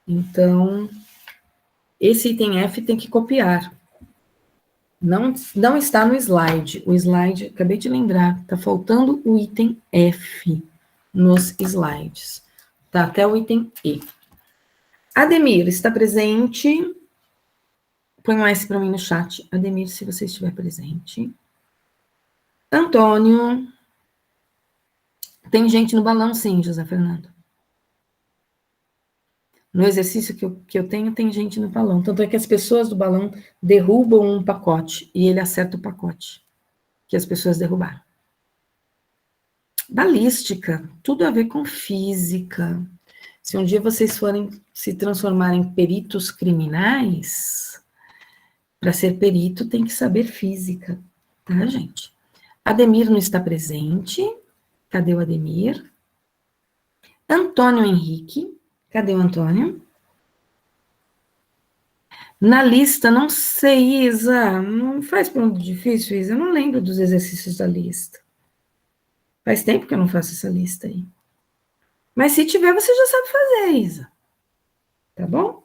Então, esse item F tem que copiar. Não está no slide. O slide, acabei de lembrar, está faltando o item F nos slides. Tá até o item E. Ademir, está presente? Põe um S para mim no chat. Ademir, se você estiver presente. Antônio. Tem gente no balão, sim, José Fernando. No exercício que eu tenho, tem gente no balão. Tanto é que as pessoas do balão derrubam um pacote e ele acerta o pacote que as pessoas derrubaram. Balística, tudo a ver com física. Se um dia vocês forem se transformar em peritos criminais, para ser perito tem que saber física, tá, gente? Ademir não está presente. Cadê o Ademir? Antônio Henrique. Cadê o Antônio? Na lista, não sei, Isa. Não faz pergunta difícil, Isa. Eu não lembro dos exercícios da lista. Faz tempo que eu não faço essa lista aí. Mas se tiver, você já sabe fazer, Isa. Tá bom?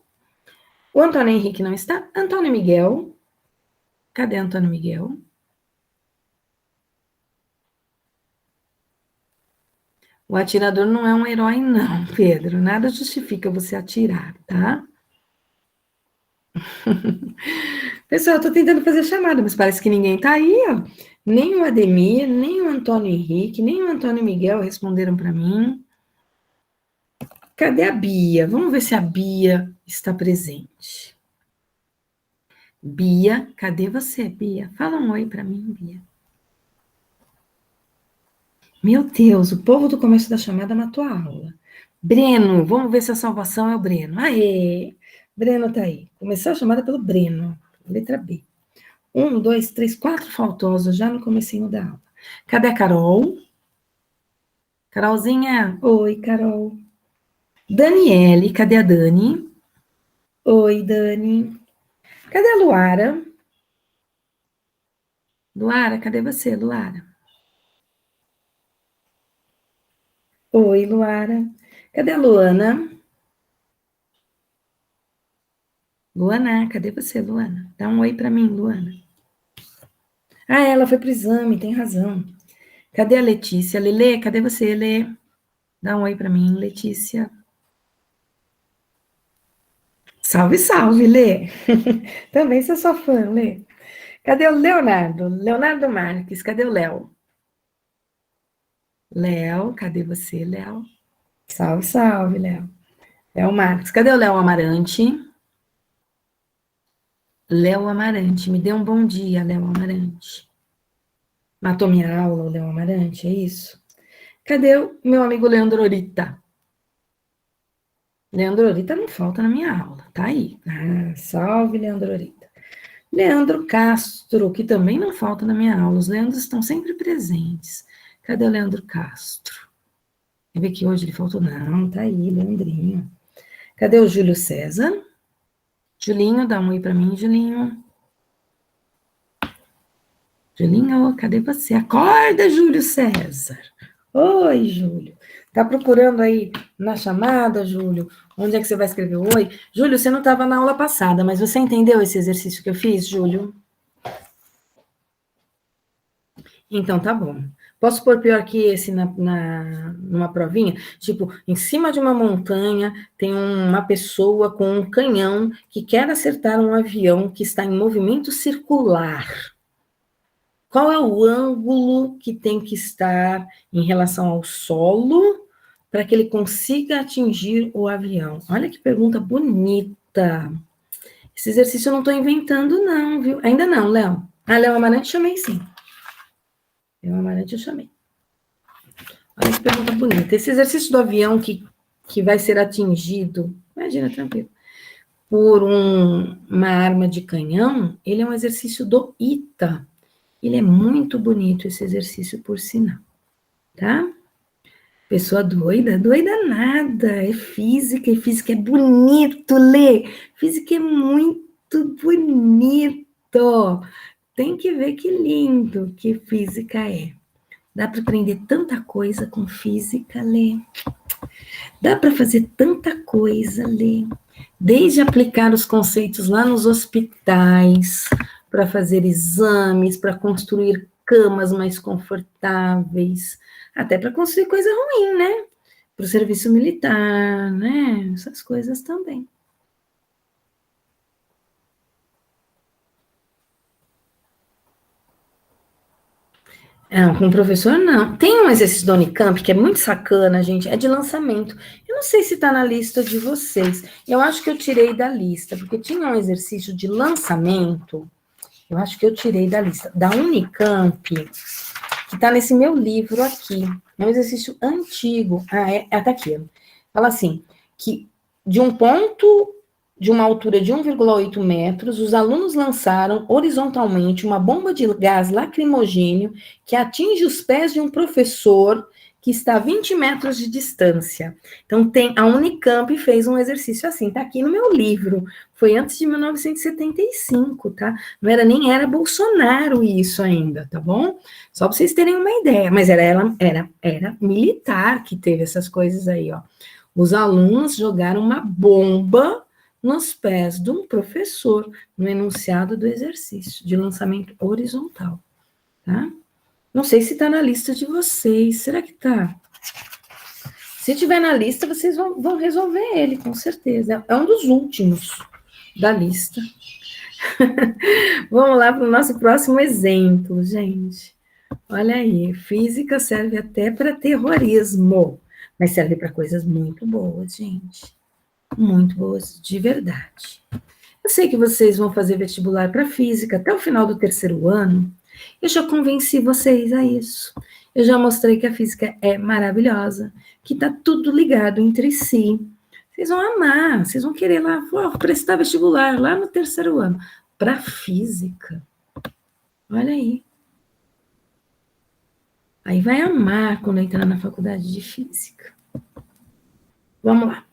O Antônio Henrique não está. Antônio Miguel. Cadê Antônio Miguel? O atirador não é um herói, não, Pedro. Nada justifica você atirar, tá? Pessoal, eu tô tentando fazer chamada, mas parece que ninguém tá aí, ó. Nem o Ademir, nem o Antônio Henrique, nem o Antônio Miguel responderam para mim. Cadê a Bia? Vamos ver se a Bia está presente. Bia, cadê você, Bia? Fala um oi para mim, Bia. Meu Deus, o povo do começo da chamada matou a aula. Breno, vamos ver se a salvação é o Breno. Aê! Breno tá aí. Começou a chamada pelo Breno, letra B. 1, 2, 3, 4 faltosos já no comecinho da aula. Cadê a Carol? Carolzinha, oi, Carol. Daniele, cadê a Dani? Oi, Dani. Cadê a Luara? Luara, cadê você, Luara? Oi, Luara. Cadê a Luana? Luana, cadê você, Luana? Dá um oi para mim, Luana. Ah, ela foi pro exame, tem razão. Cadê a Letícia? Lelê, cadê você, Lê? Dá um oi para mim, Letícia. Salve, salve, Lê. Também sou sua fã, Lê. Cadê o Leonardo? Leonardo Marques, cadê o Léo? Léo, cadê você, Léo? Salve, salve, Léo. Léo Marques, cadê o Léo Amarante? Léo Amarante, me dê um bom dia, Léo Amarante. Matou minha aula, o Léo Amarante, é isso? Cadê o meu amigo Leandro Orita? Leandro Orita não falta na minha aula, tá aí. Ah, salve, Leandro Orita. Leandro Castro, que também não falta na minha aula. Os Leandros estão sempre presentes. Cadê o Leandro Castro? Quer ver que hoje ele faltou? Não, tá aí, Leandrinho. Cadê o Júlio César? Julinho, dá um oi pra mim, Julinho. Julinho, cadê você? Acorda, Júlio César. Oi, Júlio. Tá procurando aí na chamada, Júlio? Onde é que você vai escrever oi? Júlio, você não estava na aula passada, mas você entendeu esse exercício que eu fiz, Júlio? Então, tá bom. Posso pôr pior que esse numa provinha? Tipo, em cima de uma montanha tem uma pessoa com um canhão que quer acertar um avião que está em movimento circular. Qual é o ângulo que tem que estar em relação ao solo para que ele consiga atingir o avião? Olha que pergunta bonita. Esse exercício eu não estou inventando, não, viu? Ainda não, Léo. Ah, Léo Amarante chamei, sim. Léo Amarante eu chamei. Olha que pergunta bonita. Esse exercício do avião que vai ser atingido, imagina, tranquilo, por uma arma de canhão, ele é um exercício do ITA. Ele é muito bonito, esse exercício, por sinal, tá? Pessoa doida? Doida nada. É física, e física é bonito, Lê. Física é muito bonito. Tem que ver que lindo que física é. Dá para aprender tanta coisa com física, Lê. Dá para fazer tanta coisa, Lê. Desde aplicar os conceitos lá nos hospitais, para fazer exames, para construir camas mais confortáveis, até para construir coisa ruim, né? Para o serviço militar, né? Essas coisas também. Não, com o professor não. Tem um exercício do Unicamp que é muito sacana, gente, é de lançamento. Eu não sei se está na lista de vocês. Eu acho que eu tirei da lista, porque tinha um exercício de lançamento. Eu acho que eu tirei da lista. Da Unicamp, que está nesse meu livro aqui. É um exercício antigo. Tá aqui. Fala assim, que de um ponto, de uma altura de 1,8 metros, os alunos lançaram horizontalmente uma bomba de gás lacrimogêneo que atinge os pés de um professor que está a 20 metros de distância. Então, a Unicamp fez um exercício assim, tá aqui no meu livro. Foi antes de 1975, tá? Não era nem era Bolsonaro isso ainda, tá bom? Só para vocês terem uma ideia. Mas era militar que teve essas coisas aí, ó. Os alunos jogaram uma bomba nos pés de um professor no enunciado do exercício de lançamento horizontal, tá? Não sei se está na lista de vocês. Será que está? Se tiver na lista, vocês vão resolver ele, com certeza. É um dos últimos da lista. Vamos lá para o nosso próximo exemplo, gente. Olha aí, física serve até para terrorismo, mas serve para coisas muito boas, gente. Muito boas, de verdade. Eu sei que vocês vão fazer vestibular para física até o final do terceiro ano. Eu já convenci vocês a isso. Eu já mostrei que a física é maravilhosa, que está tudo ligado entre si. Vocês vão amar, vocês vão querer lá, prestar vestibular lá no terceiro ano para física. Olha aí. Aí vai amar quando entrar na faculdade de física. Vamos lá.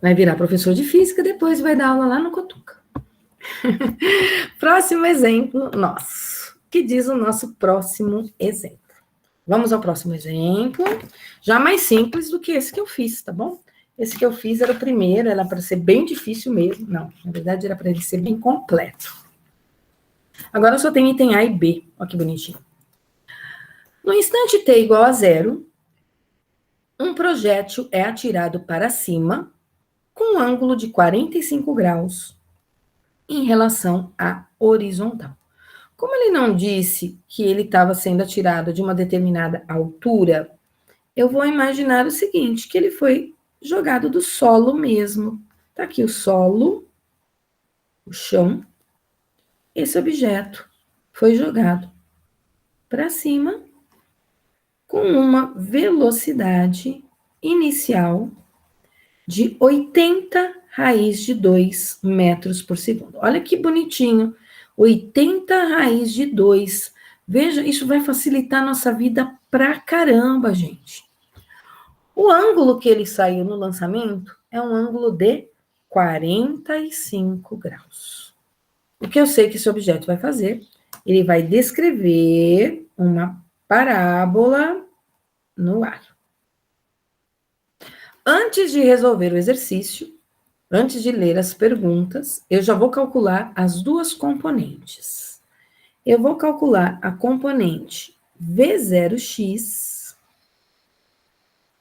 Vai virar professor de física, depois vai dar aula lá no Cotuca. Próximo exemplo nosso. O que diz o nosso próximo exemplo? Vamos ao próximo exemplo. Já mais simples do que esse que eu fiz, tá bom? Esse que eu fiz era o primeiro, era para ser bem difícil mesmo. Não, na verdade era para ele ser bem completo. Agora só tem item A e B. Olha que bonitinho. No instante t igual a 0, um projétil é atirado para cima com um ângulo de 45 graus em relação à horizontal. Como ele não disse que ele estava sendo atirado de uma determinada altura, eu vou imaginar o seguinte, que ele foi jogado do solo mesmo. Tá aqui o solo, o chão. Esse objeto foi jogado para cima com uma velocidade inicial de 80 raiz de 2 metros por segundo. Olha que bonitinho, 80 raiz de 2. Veja, isso vai facilitar a nossa vida pra caramba, gente. O ângulo que ele saiu no lançamento é um ângulo de 45 graus. O que eu sei que esse objeto vai fazer? Ele vai descrever uma parábola no ar. Antes de resolver o exercício, antes de ler as perguntas, eu já vou calcular as duas componentes. Eu vou calcular a componente V0x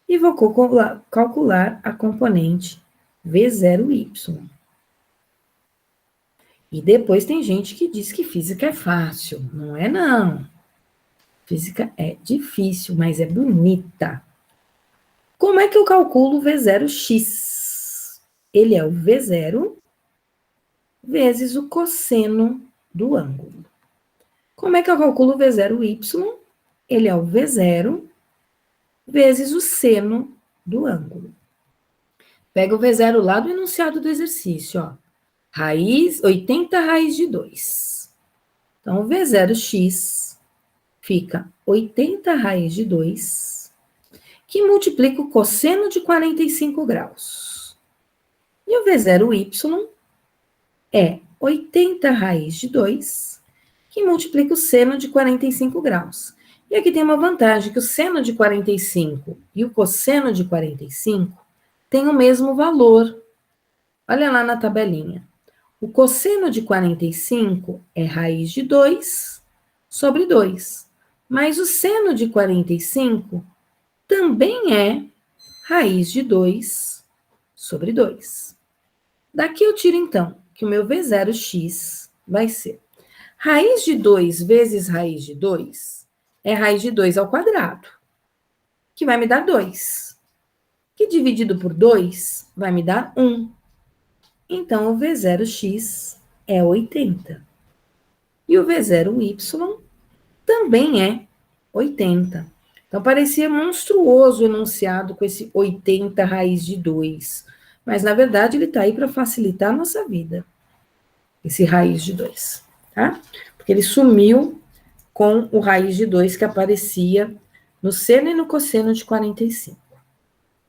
e vou calcular a componente V0y. E depois tem gente que diz que física é fácil. Não é, não. Física é difícil, mas é bonita. Como é que eu calculo o V0x? Ele é o V0 vezes o cosseno do ângulo. Como é que eu calculo o V0y? Ele é o V0 vezes o seno do ângulo. Pega o V0 lá do enunciado do exercício, ó. 80 raiz de 2. Então, o V0x fica 80 raiz de 2 que multiplica o cosseno de 45 graus. E o V0y é 80 raiz de 2, que multiplica o seno de 45 graus. E aqui tem uma vantagem, que o seno de 45 e o cosseno de 45 têm o mesmo valor. Olha lá na tabelinha. O cosseno de 45 é raiz de 2 sobre 2. Mas o seno de 45 também é raiz de 2 sobre 2. Daqui eu tiro, então, que o meu V0x vai ser raiz de 2 vezes raiz de 2 é raiz de 2 ao quadrado, que vai me dar 2. Que dividido por 2 vai me dar 1. Então, o V0x é 80. E o V0y também é 80. Então, parecia monstruoso o enunciado com esse 80 raiz de 2. Mas, na verdade, ele está aí para facilitar a nossa vida. Esse raiz de 2, tá? Porque ele sumiu com o raiz de 2 que aparecia no seno e no cosseno de 45.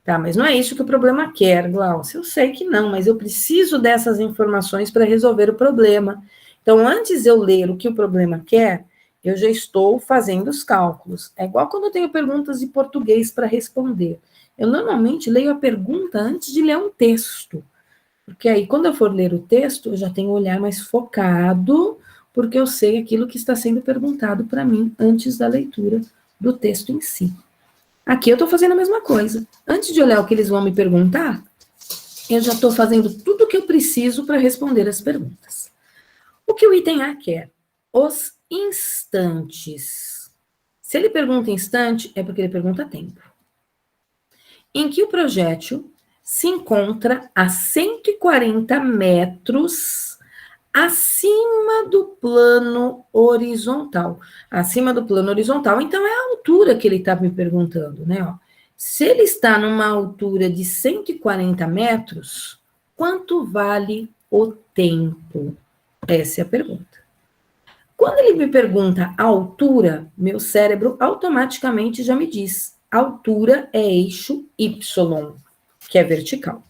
Tá, mas não é isso que o problema quer, Glaucia. Eu sei que não, mas eu preciso dessas informações para resolver o problema. Então, antes de eu ler o que o problema quer, eu já estou fazendo os cálculos. É igual quando eu tenho perguntas de português para responder. Eu normalmente leio a pergunta antes de ler um texto. Porque aí, quando eu for ler o texto, eu já tenho um olhar mais focado, porque eu sei aquilo que está sendo perguntado para mim antes da leitura do texto em si. Aqui eu estou fazendo a mesma coisa. Antes de olhar o que eles vão me perguntar, eu já estou fazendo tudo o que eu preciso para responder as perguntas. O que o item A quer? Os instantes. Se ele pergunta instante, é porque ele pergunta tempo. Em que o projétil se encontra a 140 metros acima do plano horizontal. Acima do plano horizontal, então é a altura que ele está me perguntando, né? Ó, se ele está numa altura de 140 metros, quanto vale o tempo? Essa é a pergunta. Quando ele me pergunta a altura, meu cérebro automaticamente já me diz: a altura é eixo Y, que é vertical.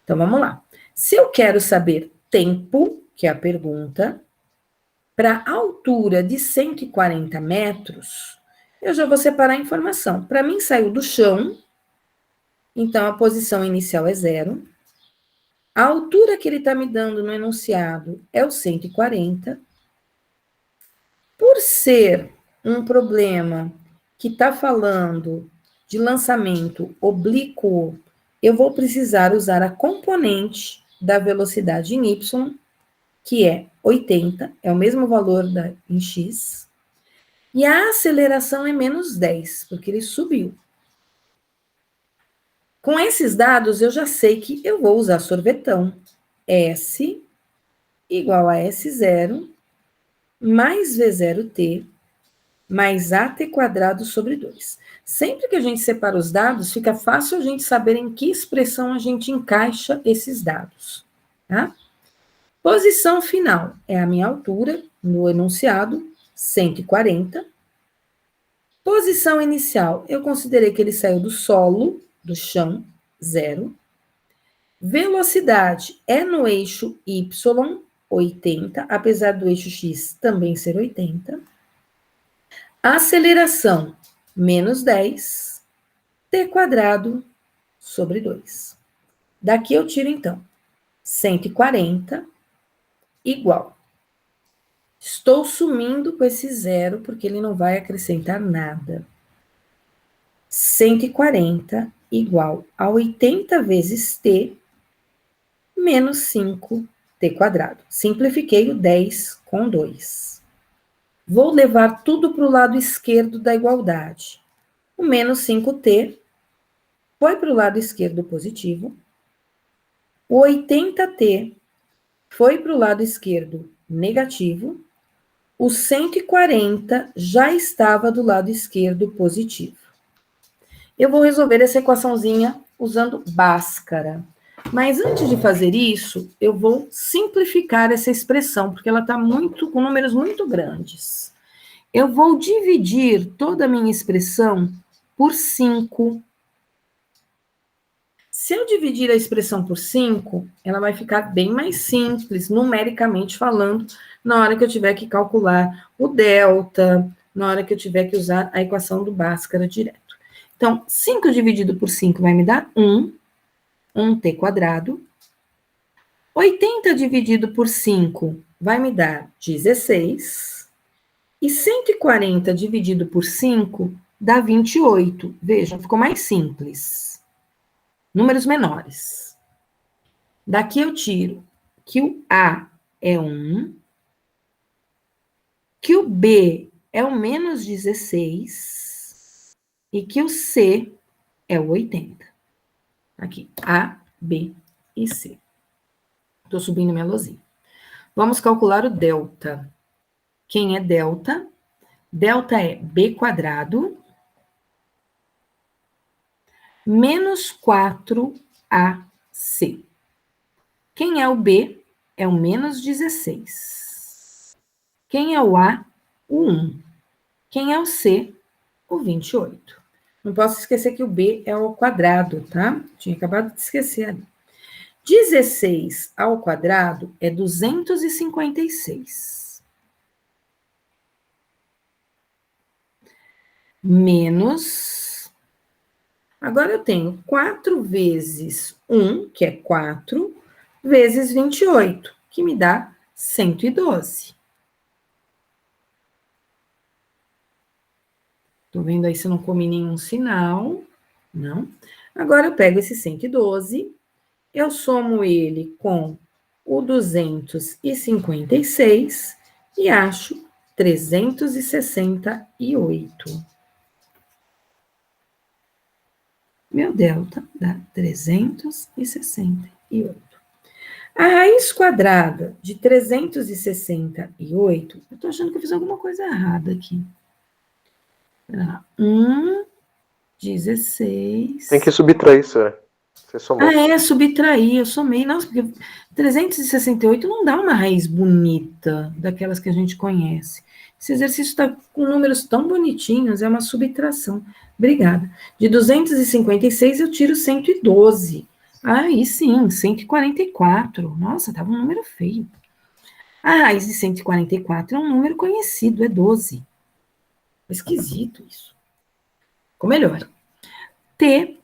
Então, vamos lá. Se eu quero saber tempo, que é a pergunta, para a altura de 140 metros, eu já vou separar a informação. Para mim, saiu do chão, então a posição inicial é 0. A altura que ele está me dando no enunciado é o 140. Por ser um problema que está falando de lançamento oblíquo, eu vou precisar usar a componente da velocidade em y, que é 80, é o mesmo valor em x, e a aceleração é menos 10, porque ele subiu. Com esses dados, eu já sei que eu vou usar sorvetão. S igual a S0 mais V0t mais AT quadrado sobre 2. Sempre que a gente separa os dados, fica fácil a gente saber em que expressão a gente encaixa esses dados, tá? Posição final é a minha altura no enunciado, 140. Posição inicial, eu considerei que ele saiu do solo, do chão, 0. Velocidade é no eixo Y, 80, apesar do eixo X também ser 80. Aceleração, menos 10, t quadrado sobre 2. Daqui eu tiro, então, 140 igual. Estou sumindo com esse 0, porque ele não vai acrescentar nada. 140 igual a 80 vezes t, menos 5t quadrado. Simplifiquei o 10 com 2. Vou levar tudo para o lado esquerdo da igualdade. O menos 5t foi para o lado esquerdo positivo. O 80t foi para o lado esquerdo negativo. O 140 já estava do lado esquerdo positivo. Eu vou resolver essa equaçãozinha usando Bhaskara. Mas antes de fazer isso, eu vou simplificar essa expressão, porque ela está com números muito grandes. Eu vou dividir toda a minha expressão por 5. Se eu dividir a expressão por 5, ela vai ficar bem mais simples, numericamente falando, na hora que eu tiver que calcular o delta, na hora que eu tiver que usar a equação do Bhaskara direto. Então, 5 dividido por 5 vai me dar 1t quadrado. 80 dividido por 5 vai me dar 16. E 140 dividido por 5 dá 28. Vejam, ficou mais simples. Números menores. Daqui eu tiro que o A é 1, que o B é o menos 16 e que o C é o 80. Aqui, A, B e C. Estou subindo minha luzinha. Vamos calcular o delta. Quem é delta? Delta é B quadrado menos 4AC. Quem é o B? É o menos 16. Quem é o A? O 1. Quem é o C? O 28. Não posso esquecer que o B é ao quadrado, tá? Tinha acabado de esquecer ali. 16 ao quadrado é 256. Menos... Agora eu tenho 4 vezes 1, que é 4, vezes 28, que me dá 112. Tô vendo aí se eu não comi nenhum sinal. Não. Agora eu pego esse 112, eu somo ele com o 256 e acho 368. Meu delta dá 368. A raiz quadrada de 368, eu tô achando que eu fiz alguma coisa errada aqui. 16. Tem que subtrair isso, Você somou. Subtrair, eu somei. Nossa, porque 368 não dá uma raiz bonita, daquelas que a gente conhece. Esse exercício está com números tão bonitinhos, é uma subtração. Obrigada. De 256 eu tiro 112. Aí sim, 144. Nossa, estava um número feio. A raiz de 144 é um número conhecido, é 12. Esquisito isso. Ficou melhor. T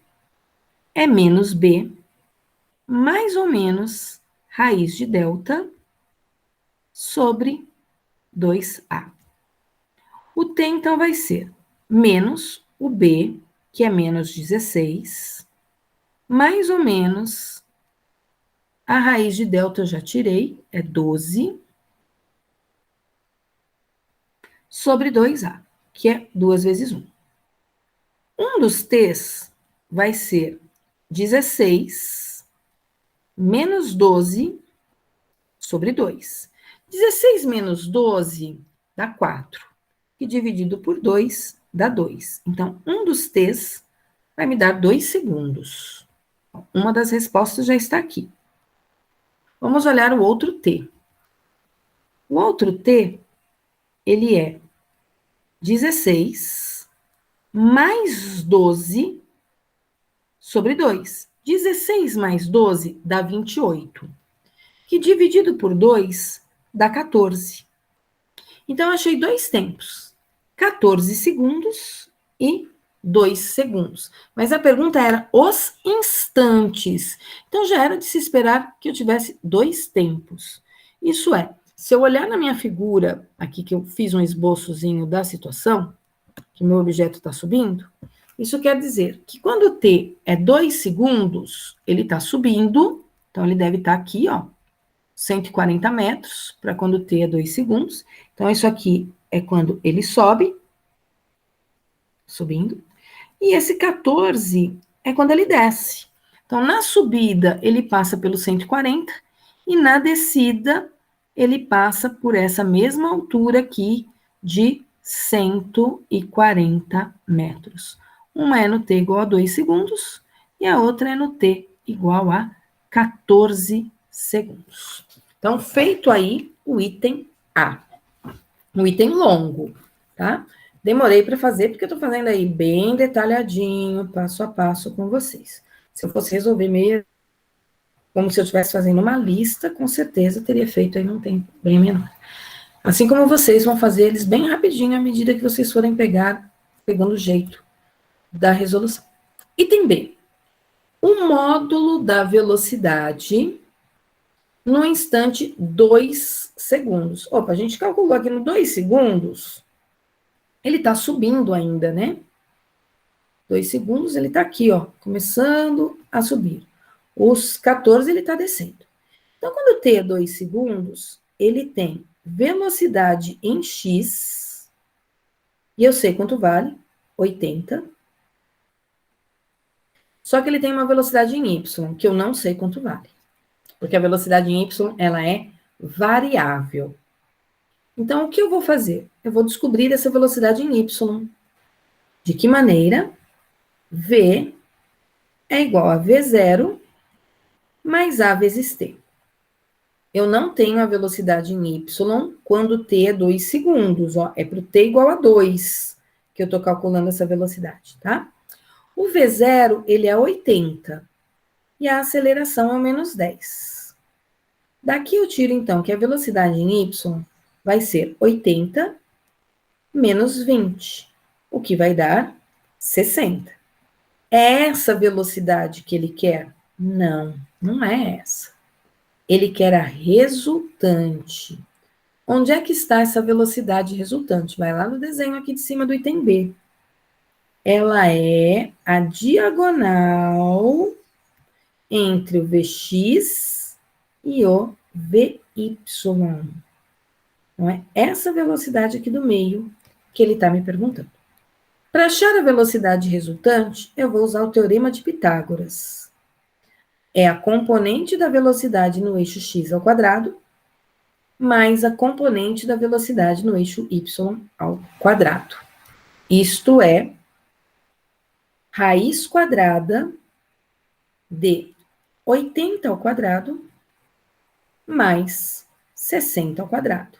é menos B, mais ou menos raiz de delta sobre 2A. O T, então, vai ser menos o B, que é menos 16, mais ou menos a raiz de delta eu já tirei, é 12, sobre 2A, que é 2 vezes 1. Um dos T's vai ser 16 menos 12 sobre 2. 16 menos 12 dá 4, que dividido por 2 dá 2. Então, um dos T's vai me dar 2 segundos. Uma das respostas já está aqui. Vamos olhar o outro T. O outro T, ele é 16 mais 12 sobre 2. 16 mais 12 dá 28, que dividido por 2 dá 14. Então, eu achei dois tempos, 14 segundos e 2 segundos. Mas a pergunta era os instantes. Então, já era de se esperar que eu tivesse dois tempos. Isso é, se eu olhar na minha figura, aqui que eu fiz um esboçozinho da situação, que meu objeto está subindo, isso quer dizer que quando o t é 2 segundos, ele está subindo, então ele deve estar aqui, ó, 140 metros, para quando o t é 2 segundos. Então, isso aqui é quando ele sobe, subindo, e esse 14 é quando ele desce. Então, na subida, ele passa pelo 140, e na descida, ele passa por essa mesma altura aqui de 140 metros. Uma é no t igual a 2 segundos, e a outra é no t igual a 14 segundos. Então, feito aí o item A. Um item longo, tá? Demorei para fazer, porque eu estou fazendo aí bem detalhadinho, passo a passo com vocês. Se eu fosse resolver meio como se eu estivesse fazendo uma lista, com certeza teria feito aí num tempo bem menor. Assim como vocês vão fazer eles bem rapidinho à medida que vocês forem pegando o jeito da resolução. Item B. O módulo da velocidade no instante 2 segundos. Opa, a gente calculou aqui no 2 segundos. Ele está subindo ainda, né? 2 segundos, ele está aqui, ó, começando a subir. Os 14, ele está descendo. Então, quando t é 2 segundos, ele tem velocidade em x, e eu sei quanto vale, 80. Só que ele tem uma velocidade em y, que eu não sei quanto vale. Porque a velocidade em y, ela é variável. Então, o que eu vou fazer? Eu vou descobrir essa velocidade em y. De que maneira? V é igual a V0 mais A vezes t. Eu não tenho a velocidade em y quando t é 2 segundos. Ó, é para o t igual a 2 que eu estou calculando essa velocidade, tá? O V0, ele é 80. E a aceleração é o menos 10. Daqui eu tiro, então, que a velocidade em y vai ser 80 menos 20, o que vai dar 60. É essa velocidade que ele quer? Não, não é essa. Ele quer a resultante. Onde é que está essa velocidade resultante? Vai lá no desenho aqui de cima do item B. Ela é a diagonal entre o Vx e o Vy. Não é essa velocidade aqui do meio que ele está me perguntando. Para achar a velocidade resultante, eu vou usar o teorema de Pitágoras. É a componente da velocidade no eixo x ao quadrado mais a componente da velocidade no eixo y ao quadrado. Isto é raiz quadrada de 80 ao quadrado mais 60 ao quadrado.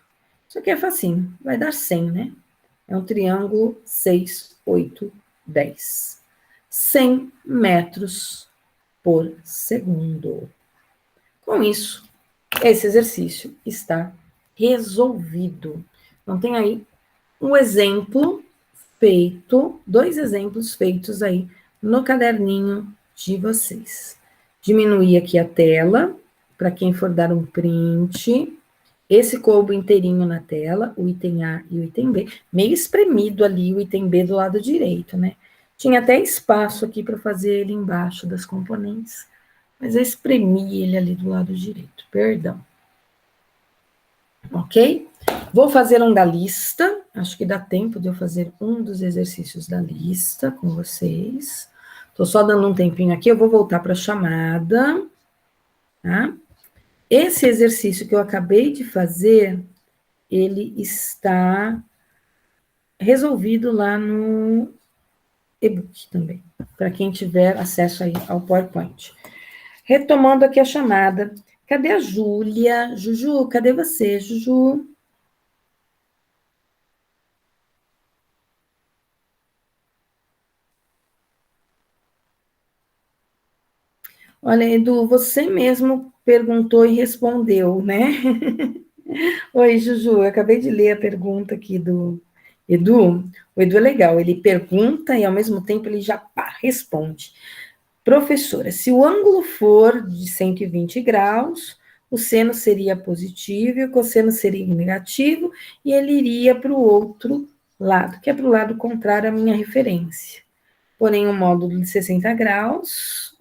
Isso aqui é facinho, vai dar 100, né? É um triângulo 6, 8, 10. 100 metros por segundo. Com isso, esse exercício está resolvido. Então, tem aí um exemplo feito, 2 exemplos feitos aí no caderninho de vocês. Diminuir aqui a tela, para quem for dar um print. Esse coube inteirinho na tela, o item A e o item B. Meio espremido ali o item B do lado direito, né? Tinha até espaço aqui para fazer ele embaixo das componentes, mas eu espremi ele ali do lado direito, perdão. Ok? Vou fazer um da lista, acho que dá tempo de eu fazer um dos exercícios da lista com vocês. Estou só dando um tempinho aqui, eu vou voltar para a chamada, tá? Esse exercício que eu acabei de fazer, ele está resolvido lá no e-book também, para quem tiver acesso aí ao PowerPoint. Retomando aqui a chamada, cadê a Júlia? Juju, cadê você, Juju? Olha, Edu, você mesmo perguntou e respondeu, né? Oi, Juju, eu acabei de ler a pergunta aqui do Edu. O Edu é legal, ele pergunta e ao mesmo tempo ele já responde. Professora, se o ângulo for de 120 graus, o seno seria positivo e o cosseno seria negativo, e ele iria para o outro lado, que é para o lado contrário à minha referência. Porém, o módulo de 60 graus,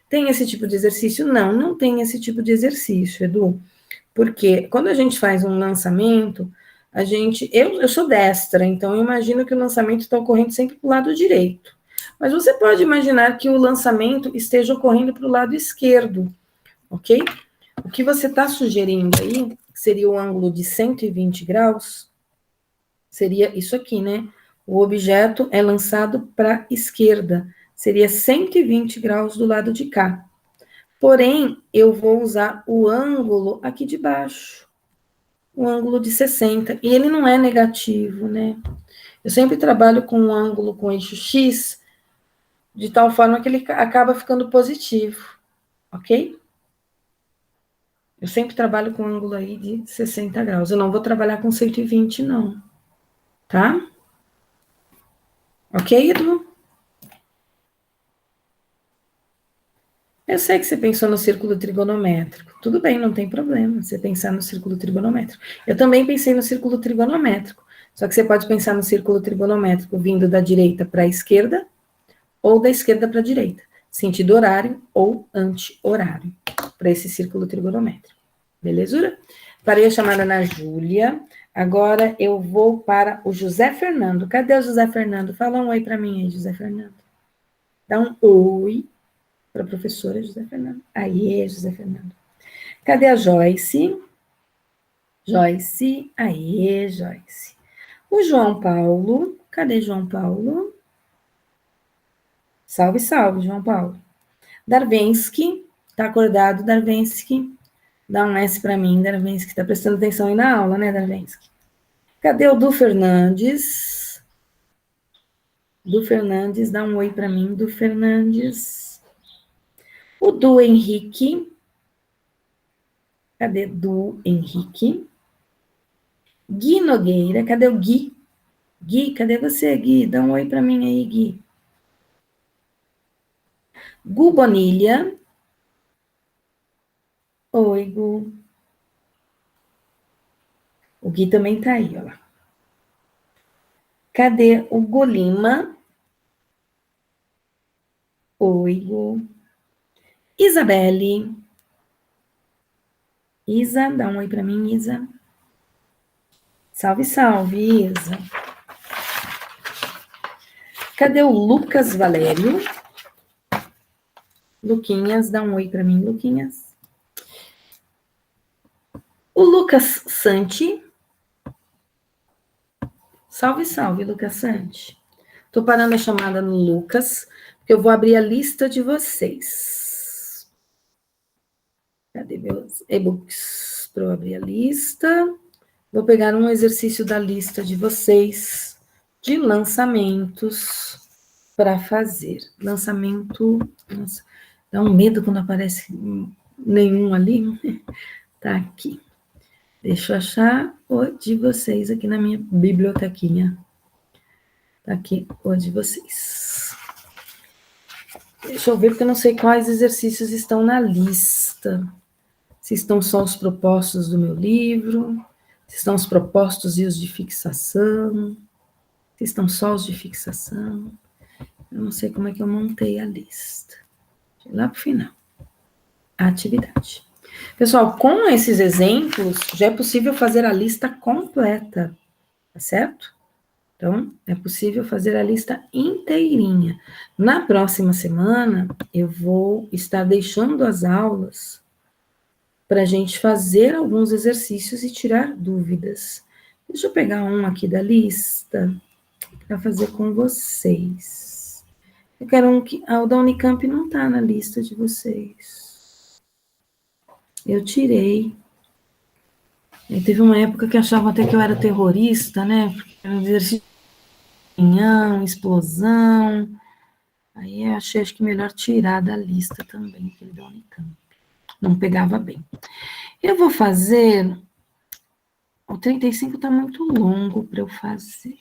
tem esse tipo de exercício? Não, não tem esse tipo de exercício, Edu. Porque quando a gente faz um lançamento, eu sou destra, então eu imagino que o lançamento está ocorrendo sempre para o lado direito. Mas você pode imaginar que o lançamento esteja ocorrendo para o lado esquerdo, ok? O que você está sugerindo aí seria o ângulo de 120 graus, seria isso aqui, né? O objeto é lançado para a esquerda, seria 120 graus do lado de cá. Porém, eu vou usar o ângulo aqui de baixo, o ângulo de 60, e ele não é negativo, né? Eu sempre trabalho com um ângulo com eixo X, de tal forma que ele acaba ficando positivo, ok? Eu sempre trabalho com um ângulo aí de 60 graus. Eu não vou trabalhar com 120, não. Tá? Ok, Edu? Eu sei que você pensou no círculo trigonométrico. Tudo bem, não tem problema você pensar no círculo trigonométrico. Eu também pensei no círculo trigonométrico. Só que você pode pensar no círculo trigonométrico vindo da direita para a esquerda ou da esquerda para a direita. Sentido horário ou anti-horário para esse círculo trigonométrico. Belezura? Parei a chamada na Júlia. Agora eu vou para o José Fernando. Cadê o José Fernando? Fala um oi para mim aí, José Fernando. Dá um oi para a professora José Fernando. Aí, José Fernando. Cadê a Joyce? Joyce. Aí, Joyce. O João Paulo. Cadê João Paulo? Salve, salve, João Paulo. Darvensky. Tá acordado, Darvensky? Dá um S para mim, Darvensky. Tá prestando atenção aí na aula, né, Darvensky? Cadê o Du Fernandes? Du Fernandes, dá um oi para mim, Du Fernandes. O Du Henrique. Cadê Du Henrique? Gui Nogueira, cadê o Gui? Gui, cadê você, Gui? Dá um oi para mim aí, Gui. Gu Bonilha. Oi, Gu. O Gui também tá aí, ó lá. Cadê o Golima? Oi, Gu. Isabelle. Isa, dá um oi para mim, Isa. Salve, salve, Isa. Cadê o Lucas Valério? Luquinhas, dá um oi para mim, Luquinhas. O Lucas Santi. Salve, salve, Lucas Santi. Tô parando a chamada no Lucas, porque eu vou abrir a lista de vocês. Cadê meus e-books para eu abrir a lista? Vou pegar um exercício da lista de vocês de lançamentos para fazer. Lançamento, nossa, dá um medo quando aparece nenhum ali. Tá aqui. Deixa eu achar o de vocês aqui na minha bibliotequinha. Tá aqui o de vocês. Deixa eu ver, porque eu não sei quais exercícios estão na lista. Se estão só os propostos do meu livro, se estão os propostos e os de fixação, se estão só os de fixação. Eu não sei como é que eu montei a lista. Lá para o final. A atividade. Pessoal, com esses exemplos, já é possível fazer a lista completa, tá certo? Então, é possível fazer a lista inteirinha. Na próxima semana, eu vou estar deixando as aulas para a gente fazer alguns exercícios e tirar dúvidas. Deixa eu pegar um aqui da lista para fazer com vocês. Eu quero um que... o da Unicamp não está na lista de vocês. Eu tirei. E teve uma época que achavam até que eu era terrorista, né? Porque era um exercício de explosão. Aí eu achei, acho que melhor tirar da lista também, aquele da Unicamp. Não pegava bem. Eu vou fazer... O 35 está muito longo para eu fazer.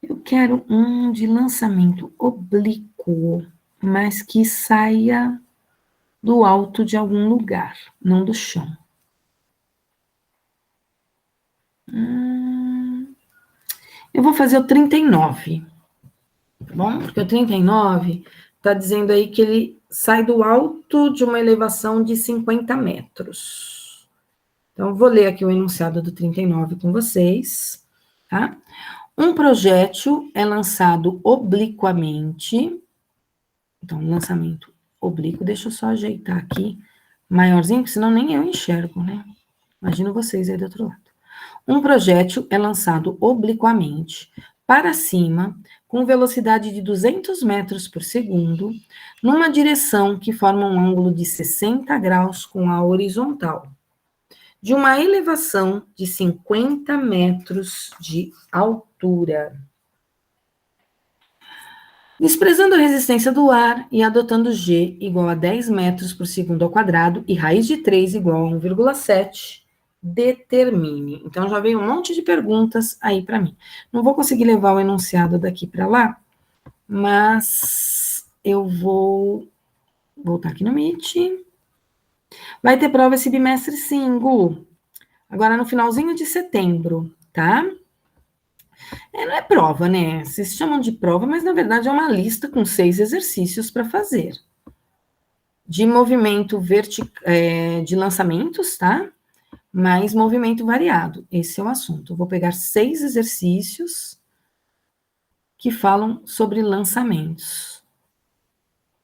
Eu quero um de lançamento oblíquo, mas que saia do alto de algum lugar, não do chão. Eu vou fazer o 39, tá bom? Porque o 39 está dizendo aí que ele sai do alto de uma elevação de 50 metros. Então, eu vou ler aqui o enunciado do 39 com vocês, tá? Um projétil é lançado obliquamente. Então, lançamento oblíquo. Deixa eu só ajeitar aqui maiorzinho, porque senão nem eu enxergo, né? Imagino vocês aí do outro lado. Um projétil é lançado obliquamente para cima, com velocidade de 200 metros por segundo, numa direção que forma um ângulo de 60 graus com a horizontal, de uma elevação de 50 metros de altura. Desprezando a resistência do ar e adotando G igual a 10 metros por segundo ao quadrado e raiz de 3 igual a 1,7, determine. Então, já veio um monte de perguntas aí para mim. Não vou conseguir levar o enunciado daqui para lá, mas eu vou voltar aqui no Meet. Vai ter prova esse bimestre, sim, Gu. Agora, no finalzinho de setembro, tá? Não é prova, né? Vocês chamam de prova, mas na verdade é uma lista com 6 exercícios para fazer. De movimento de lançamentos, tá? Mais movimento variado. Esse é o assunto. Eu vou pegar 6 exercícios que falam sobre lançamentos.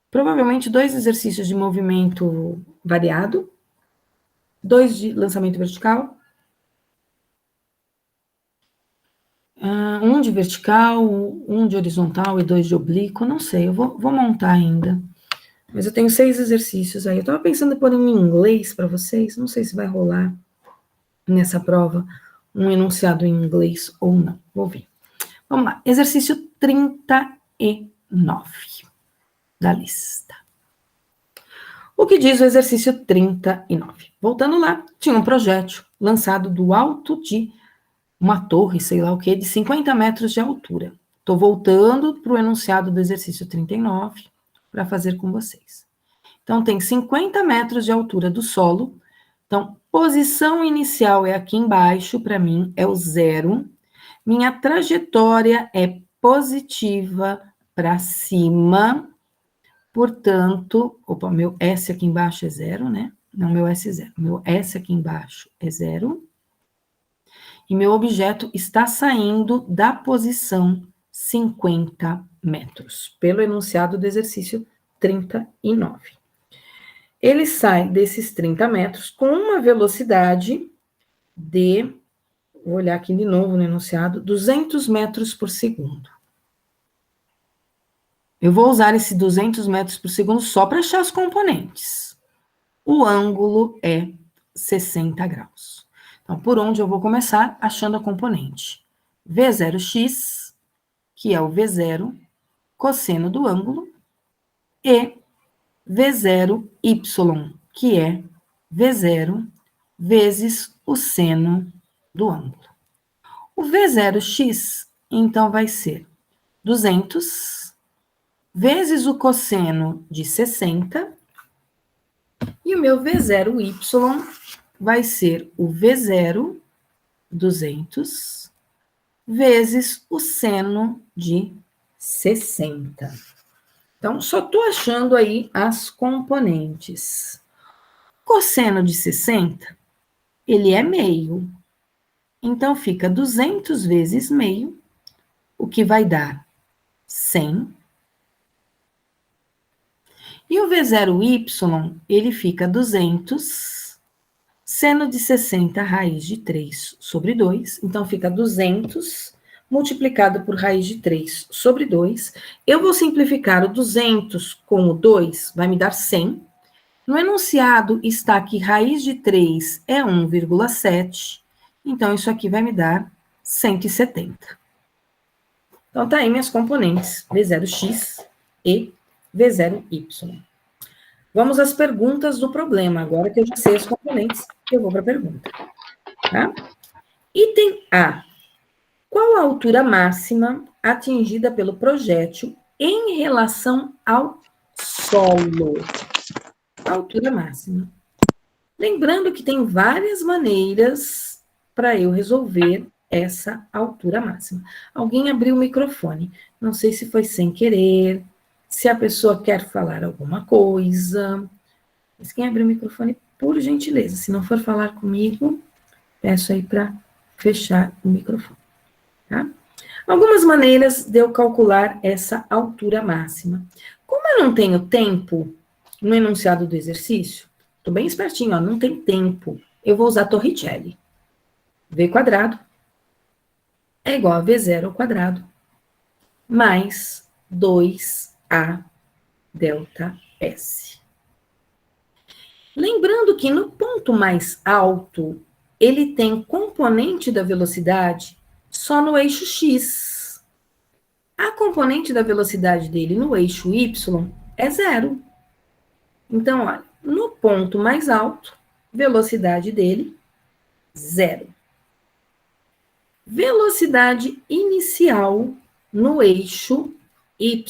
Provavelmente 2 exercícios de movimento variado, 2 de lançamento vertical, um de vertical, um de horizontal e 2 de oblíquo, não sei, eu vou montar ainda. Mas eu tenho 6 exercícios aí. Eu estava pensando em pôr em inglês para vocês, não sei se vai rolar nessa prova um enunciado em inglês ou não. Vou ver. Vamos lá, exercício 39 da lista. O que diz o exercício 39? Voltando lá, tinha um projétil lançado do alto de uma torre, sei lá o que, de 50 metros de altura. Estou voltando para o enunciado do exercício 39 para fazer com vocês. Então, tem 50 metros de altura do solo. Então, posição inicial é aqui embaixo, para mim, é o 0. Minha trajetória é positiva para cima. Portanto, opa, meu S aqui embaixo é 0, né? Não, meu S é 0. Meu S aqui embaixo é 0. E meu objeto está saindo da posição 50 metros, pelo enunciado do exercício 39. Ele sai desses 30 metros com uma velocidade de, vou olhar aqui de novo no enunciado, 200 metros por segundo. Eu vou usar esse 200 metros por segundo só para achar os componentes. O ângulo é 60 graus. Então, por onde eu vou começar? Achando a componente. V0x, que é o V0, cosseno do ângulo, e V0y, que é V0 vezes o seno do ângulo. O V0x, então, vai ser 200 vezes o cosseno de 60, e o meu V0y vai ser o V0, 200, vezes o seno de 60. Então, só estou achando aí as componentes. Cosseno de 60, ele é meio. Então, fica 200 vezes meio, o que vai dar 100. E o V0y, ele fica 200, seno de 60 raiz de 3 sobre 2. Então, fica 200 multiplicado por raiz de 3 sobre 2. Eu vou simplificar o 200 com o 2, vai me dar 100. No enunciado está que raiz de 3 é 1,7. Então, isso aqui vai me dar 170. Então, tá aí minhas componentes, V0x e V0y. Vamos às perguntas do problema. Agora que eu já sei as componentes, eu vou para a pergunta. Tá? Item A. Qual a altura máxima atingida pelo projétil em relação ao solo? Altura máxima. Lembrando que tem várias maneiras para eu resolver essa altura máxima. Alguém abriu o microfone. Não sei se foi sem querer, se a pessoa quer falar alguma coisa. Mas quem abriu o microfone, por gentileza, se não for falar comigo, peço aí para fechar o microfone. Tá? Algumas maneiras de eu calcular essa altura máxima. Como eu não tenho tempo no enunciado do exercício, estou bem espertinho, ó, não tem tempo. Eu vou usar Torricelli. V quadrado é igual a V0 ao quadrado mais 2A delta S. Lembrando que no ponto mais alto, ele tem componente da velocidade só no eixo X. A componente da velocidade dele no eixo y é 0. Então, olha, no ponto mais alto, velocidade dele, 0. Velocidade inicial no eixo y.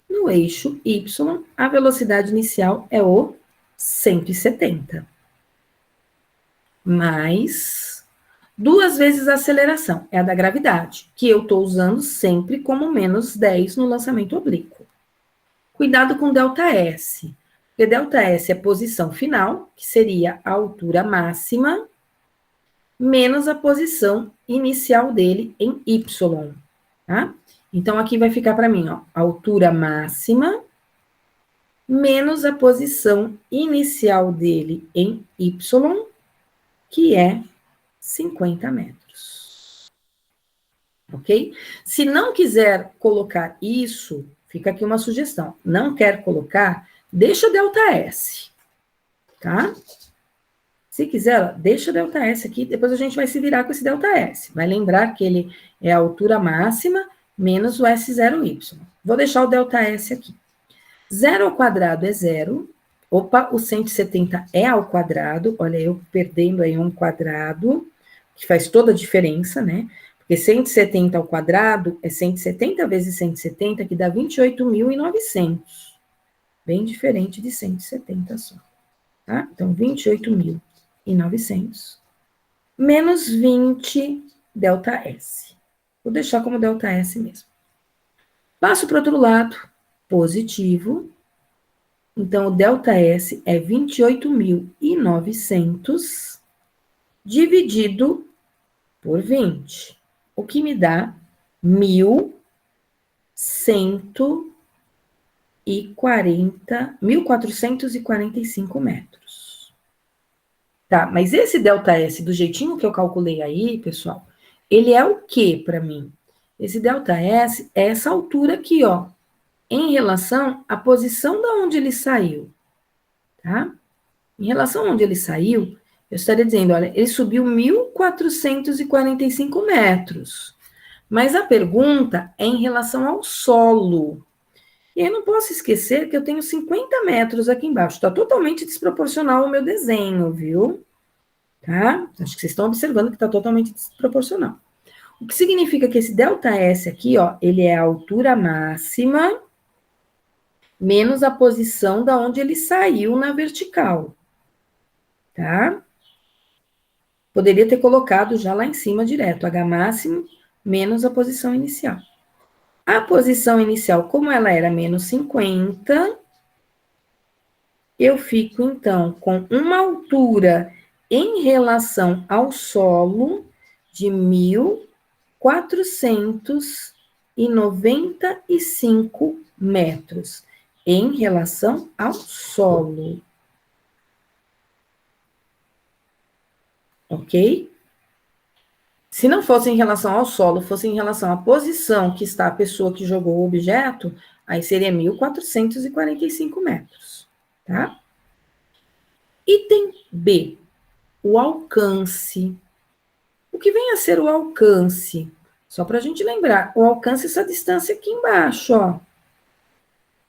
No eixo y, a velocidade inicial é o 170. Mais 2 vezes a aceleração, é a da gravidade, que eu estou usando sempre como menos 10 no lançamento oblíquo. Cuidado com ΔS, porque ΔS é posição final, que seria a altura máxima, menos a posição inicial dele em Y, tá? Então, aqui vai ficar para mim, ó, altura máxima, menos a posição inicial dele em Y, que é 50 metros. Ok? Se não quiser colocar isso, fica aqui uma sugestão. Não quer colocar, deixa ΔS, tá? Se quiser, ó, deixa ΔS aqui, depois a gente vai se virar com esse ΔS. Vai lembrar que ele é a altura máxima menos o S0Y. Vou deixar o ΔS aqui. 0 ao quadrado é 0. Opa, o 170 é ao quadrado. Olha, eu perdendo aí um quadrado, que faz toda a diferença, né? Porque 170 ao quadrado é 170 vezes 170, que dá 28.900. Bem diferente de 170 só. Tá? Então, 28.900. Menos 20 ΔS. Vou deixar como ΔS mesmo. Passo para o outro lado, positivo. Então, o ΔS é 28.900 dividido por 20, o que me dá 1.445 metros. Tá, mas esse ΔS, do jeitinho que eu calculei aí, pessoal, ele é o quê para mim? Esse ΔS é essa altura aqui, ó, em relação à posição da onde ele saiu, tá? Em relação a onde ele saiu, eu estaria dizendo, olha, ele subiu 1.445 metros. Mas a pergunta é em relação ao solo. E eu não posso esquecer que eu tenho 50 metros aqui embaixo. Está totalmente desproporcional o meu desenho, viu? Tá? Acho que vocês estão observando que está totalmente desproporcional. O que significa que esse ΔS aqui, ó, ele é a altura máxima menos a posição da onde ele saiu na vertical. Tá? Poderia ter colocado já lá em cima direto, H máximo menos a posição inicial. A posição inicial, como ela era menos 50, eu fico, então, com uma altura em relação ao solo de 1.495 metros, em relação ao solo. Ok? Se não fosse em relação ao solo, fosse em relação à posição que está a pessoa que jogou o objeto, aí seria 1.445 metros, tá? Item B, o alcance. O que vem a ser o alcance? Só para a gente lembrar, o alcance é essa distância aqui embaixo, ó.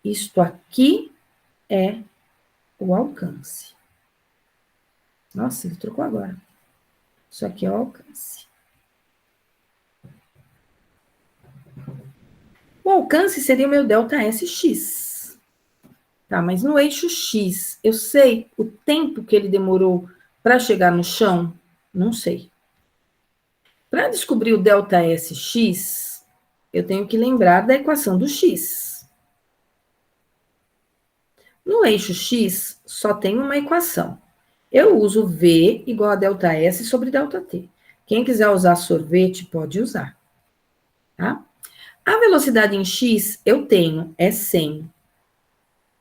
Isto aqui é o alcance. Nossa, ele trocou agora. Isso aqui é o alcance. O alcance seria o meu ΔSx. Tá, mas no eixo X, eu sei o tempo que ele demorou para chegar no chão? Não sei. Para descobrir o ΔSx, eu tenho que lembrar da equação do X. No eixo X, só tem uma equação. Eu uso V igual a ΔS sobre ΔT. Quem quiser usar sorvete, pode usar. Tá? A velocidade em X, eu tenho, é 100.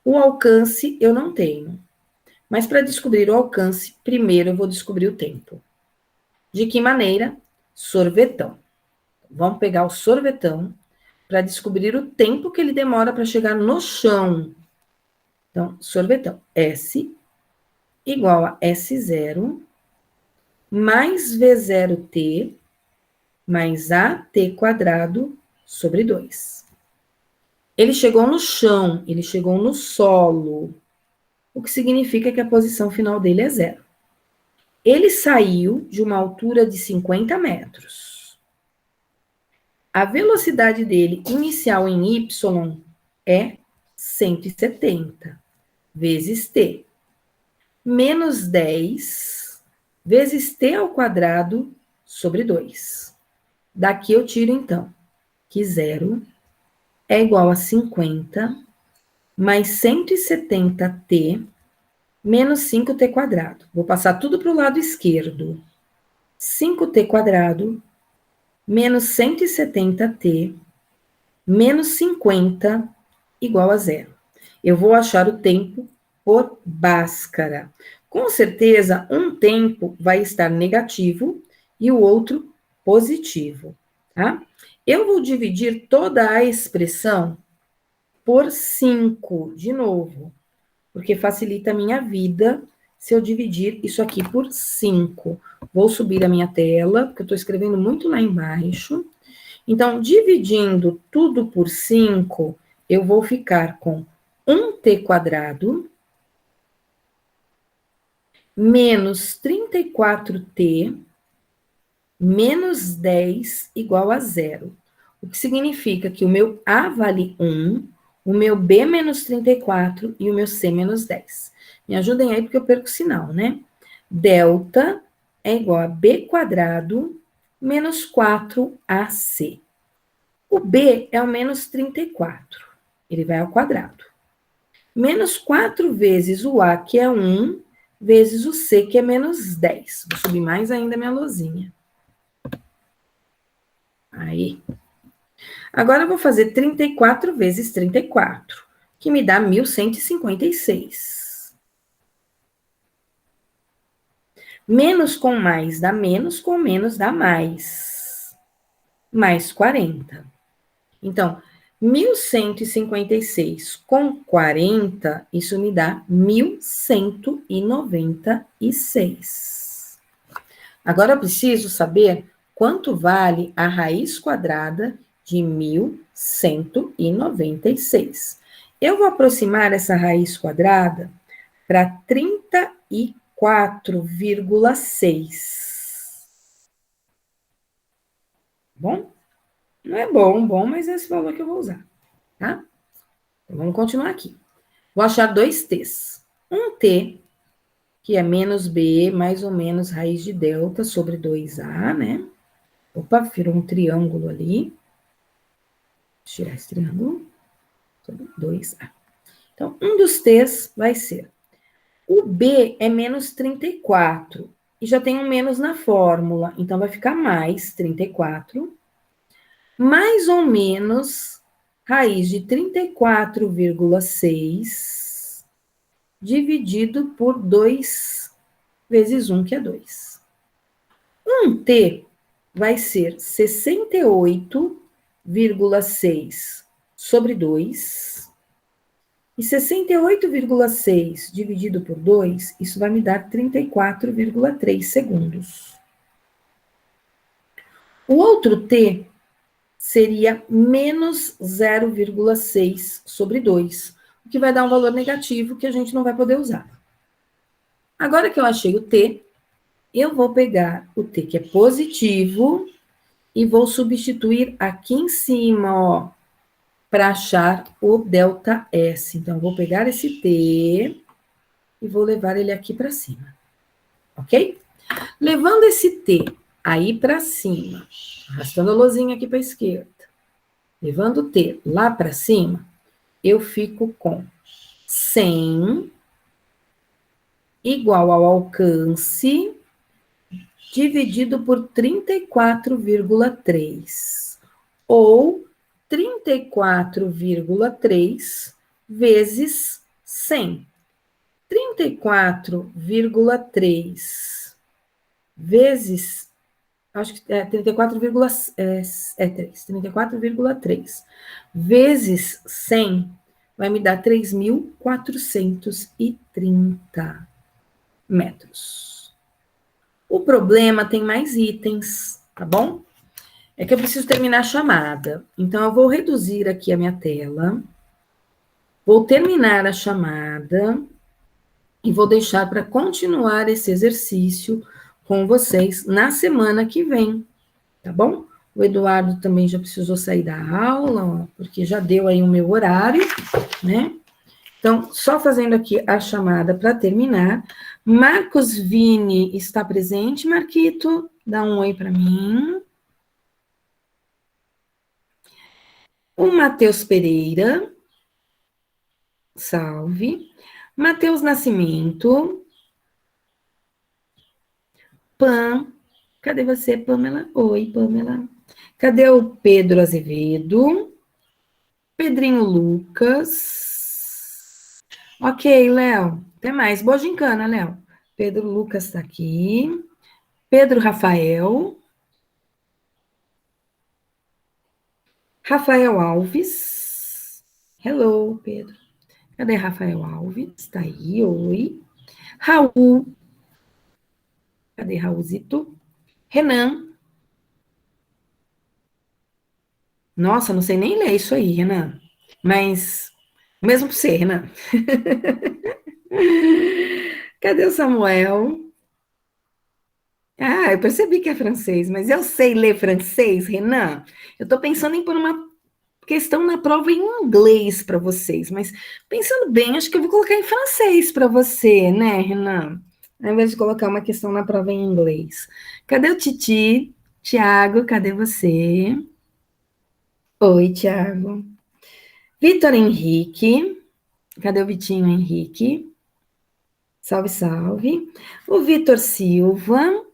O alcance, eu não tenho. Mas para descobrir o alcance, primeiro eu vou descobrir o tempo. De que maneira? Sorvetão. Vamos pegar o sorvetão para descobrir o tempo que ele demora para chegar no chão. Então, sorvetão. S igual a S0 mais V0t mais AT quadrado sobre 2. Ele chegou no chão, ele chegou no solo, o que significa que a posição final dele é 0. Ele saiu de uma altura de 50 metros. A velocidade dele inicial em y é 170 vezes t, menos 10 vezes t ao quadrado sobre 2. Daqui eu tiro, então, que 0 é igual a 50 mais 170t menos 5t quadrado. Vou passar tudo para o lado esquerdo. 5t quadrado menos 170t menos 50 igual a 0. Eu vou achar o tempo por Bhaskara. Com certeza, um tempo vai estar negativo e o outro positivo, tá? Eu vou dividir toda a expressão por 5, de novo, porque facilita a minha vida se eu dividir isso aqui por 5. Vou subir a minha tela, porque eu estou escrevendo muito lá embaixo. Então, dividindo tudo por 5, eu vou ficar com 1t quadrado menos 34t menos 10 igual a 0. O que significa que o meu A vale 1, o meu B menos 34 e o meu C menos 10. Me ajudem aí, porque eu perco o sinal, né? Delta é igual a B quadrado menos 4AC. O B é o menos 34. Ele vai ao quadrado. Menos 4 vezes o A, que é 1, vezes o C, que é menos 10. Vou subir mais ainda a minha luzinha. Aí. Agora eu vou fazer 34 vezes 34, que me dá 1156. Menos com mais dá menos, com menos dá mais. Mais 40. Então, 1156 com 40, isso me dá 1196. Agora eu preciso saber quanto vale a raiz quadrada de 1196. Eu vou aproximar essa raiz quadrada para 34,6. Bom? Não é bom, mas é esse valor que eu vou usar, tá? Então, vamos continuar aqui. Vou achar 2 t's. Um t, que é menos b, mais ou menos raiz de delta sobre 2a, né? Opa, virou um triângulo ali. Deixa eu tirar esse triângulo. Sobre 2a. Então, um dos t's vai ser... O b é menos 34. E já tem um menos na fórmula. Então, vai ficar mais 34. Mais ou menos raiz de 34,6 dividido por 2 vezes 1, que é 2. Um t vai ser 68,6 sobre 2. E 68,6 dividido por 2, isso vai me dar 34,3 segundos. O outro t seria menos 0,6 sobre 2, o que vai dar um valor negativo que a gente não vai poder usar. Agora que eu achei o t, eu vou pegar o t que é positivo e vou substituir aqui em cima, ó, para achar o delta S. Então, eu vou pegar esse t e vou levar ele aqui para cima, ok? Levando esse t aí para cima, arrastando a luzinha aqui para a esquerda, levando o t lá para cima, eu fico com 100 igual ao alcance dividido por 34,3, ou 34,3 vezes 100. 34,3 vezes, acho que é 34,3 vezes 100 vai me dar 3.430 metros. O problema tem mais itens, tá bom? É que eu preciso terminar a chamada. Então, eu vou reduzir aqui a minha tela. Vou terminar a chamada e vou deixar para continuar esse exercício com vocês na semana que vem, tá bom? O Eduardo também já precisou sair da aula, ó, porque já deu aí o meu horário, né? Então, só fazendo aqui a chamada para terminar. Marcos Vini está presente, Marquito? Dá um oi para mim. O Matheus Pereira. Salve. Matheus Nascimento. Pam. Cadê você, Pamela? Oi, Pamela. Cadê o Pedro Azevedo? Pedrinho Lucas. Ok, Léo. Até mais. Boa gincana, Léo. Pedro Lucas está aqui. Pedro Rafael. Rafael Alves. Hello, Pedro. Cadê Rafael Alves? Está aí, oi. Raul. Cadê Raulzito? Renan. Nossa, não sei nem ler isso aí, Renan. Mas, mesmo para você, Renan. Cadê o Samuel? Ah, eu percebi que é francês, mas eu sei ler francês, Renan. Eu estou pensando em pôr uma questão na prova em inglês para vocês, mas pensando bem, acho que eu vou colocar em francês para você, né, Renan? Ao invés de colocar uma questão na prova em inglês. Cadê o Titi? Tiago, cadê você? Oi, Tiago. Vitor Henrique. Cadê o Vitinho Henrique? Salve, salve. O Vitor Silva.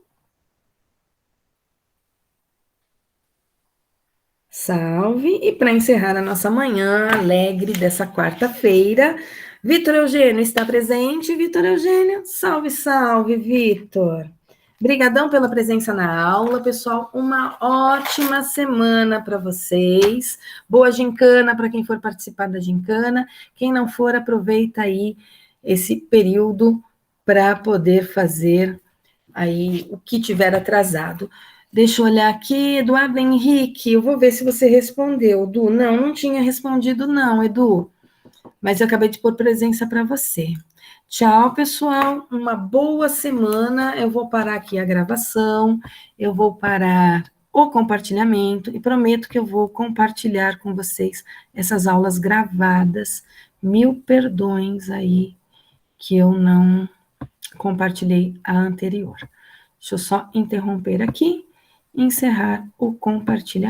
Salve. E para encerrar a nossa manhã alegre dessa quarta-feira, Vitor Eugênio está presente. Vitor Eugênio, salve, salve, Vitor. Obrigadão pela presença na aula, pessoal. Uma ótima semana para vocês. Boa gincana para quem for participar da gincana. Quem não for, aproveita aí esse período para poder fazer aí o que tiver atrasado. Deixa eu olhar aqui, Eduardo Henrique, eu vou ver se você respondeu, Edu. Não tinha respondido não, Edu, mas eu acabei de pôr presença para você. Tchau, pessoal, uma boa semana, eu vou parar aqui a gravação, eu vou parar o compartilhamento e prometo que eu vou compartilhar com vocês essas aulas gravadas. Mil perdões aí que eu não compartilhei a anterior. Deixa eu só interromper aqui e encerrar o compartilhamento.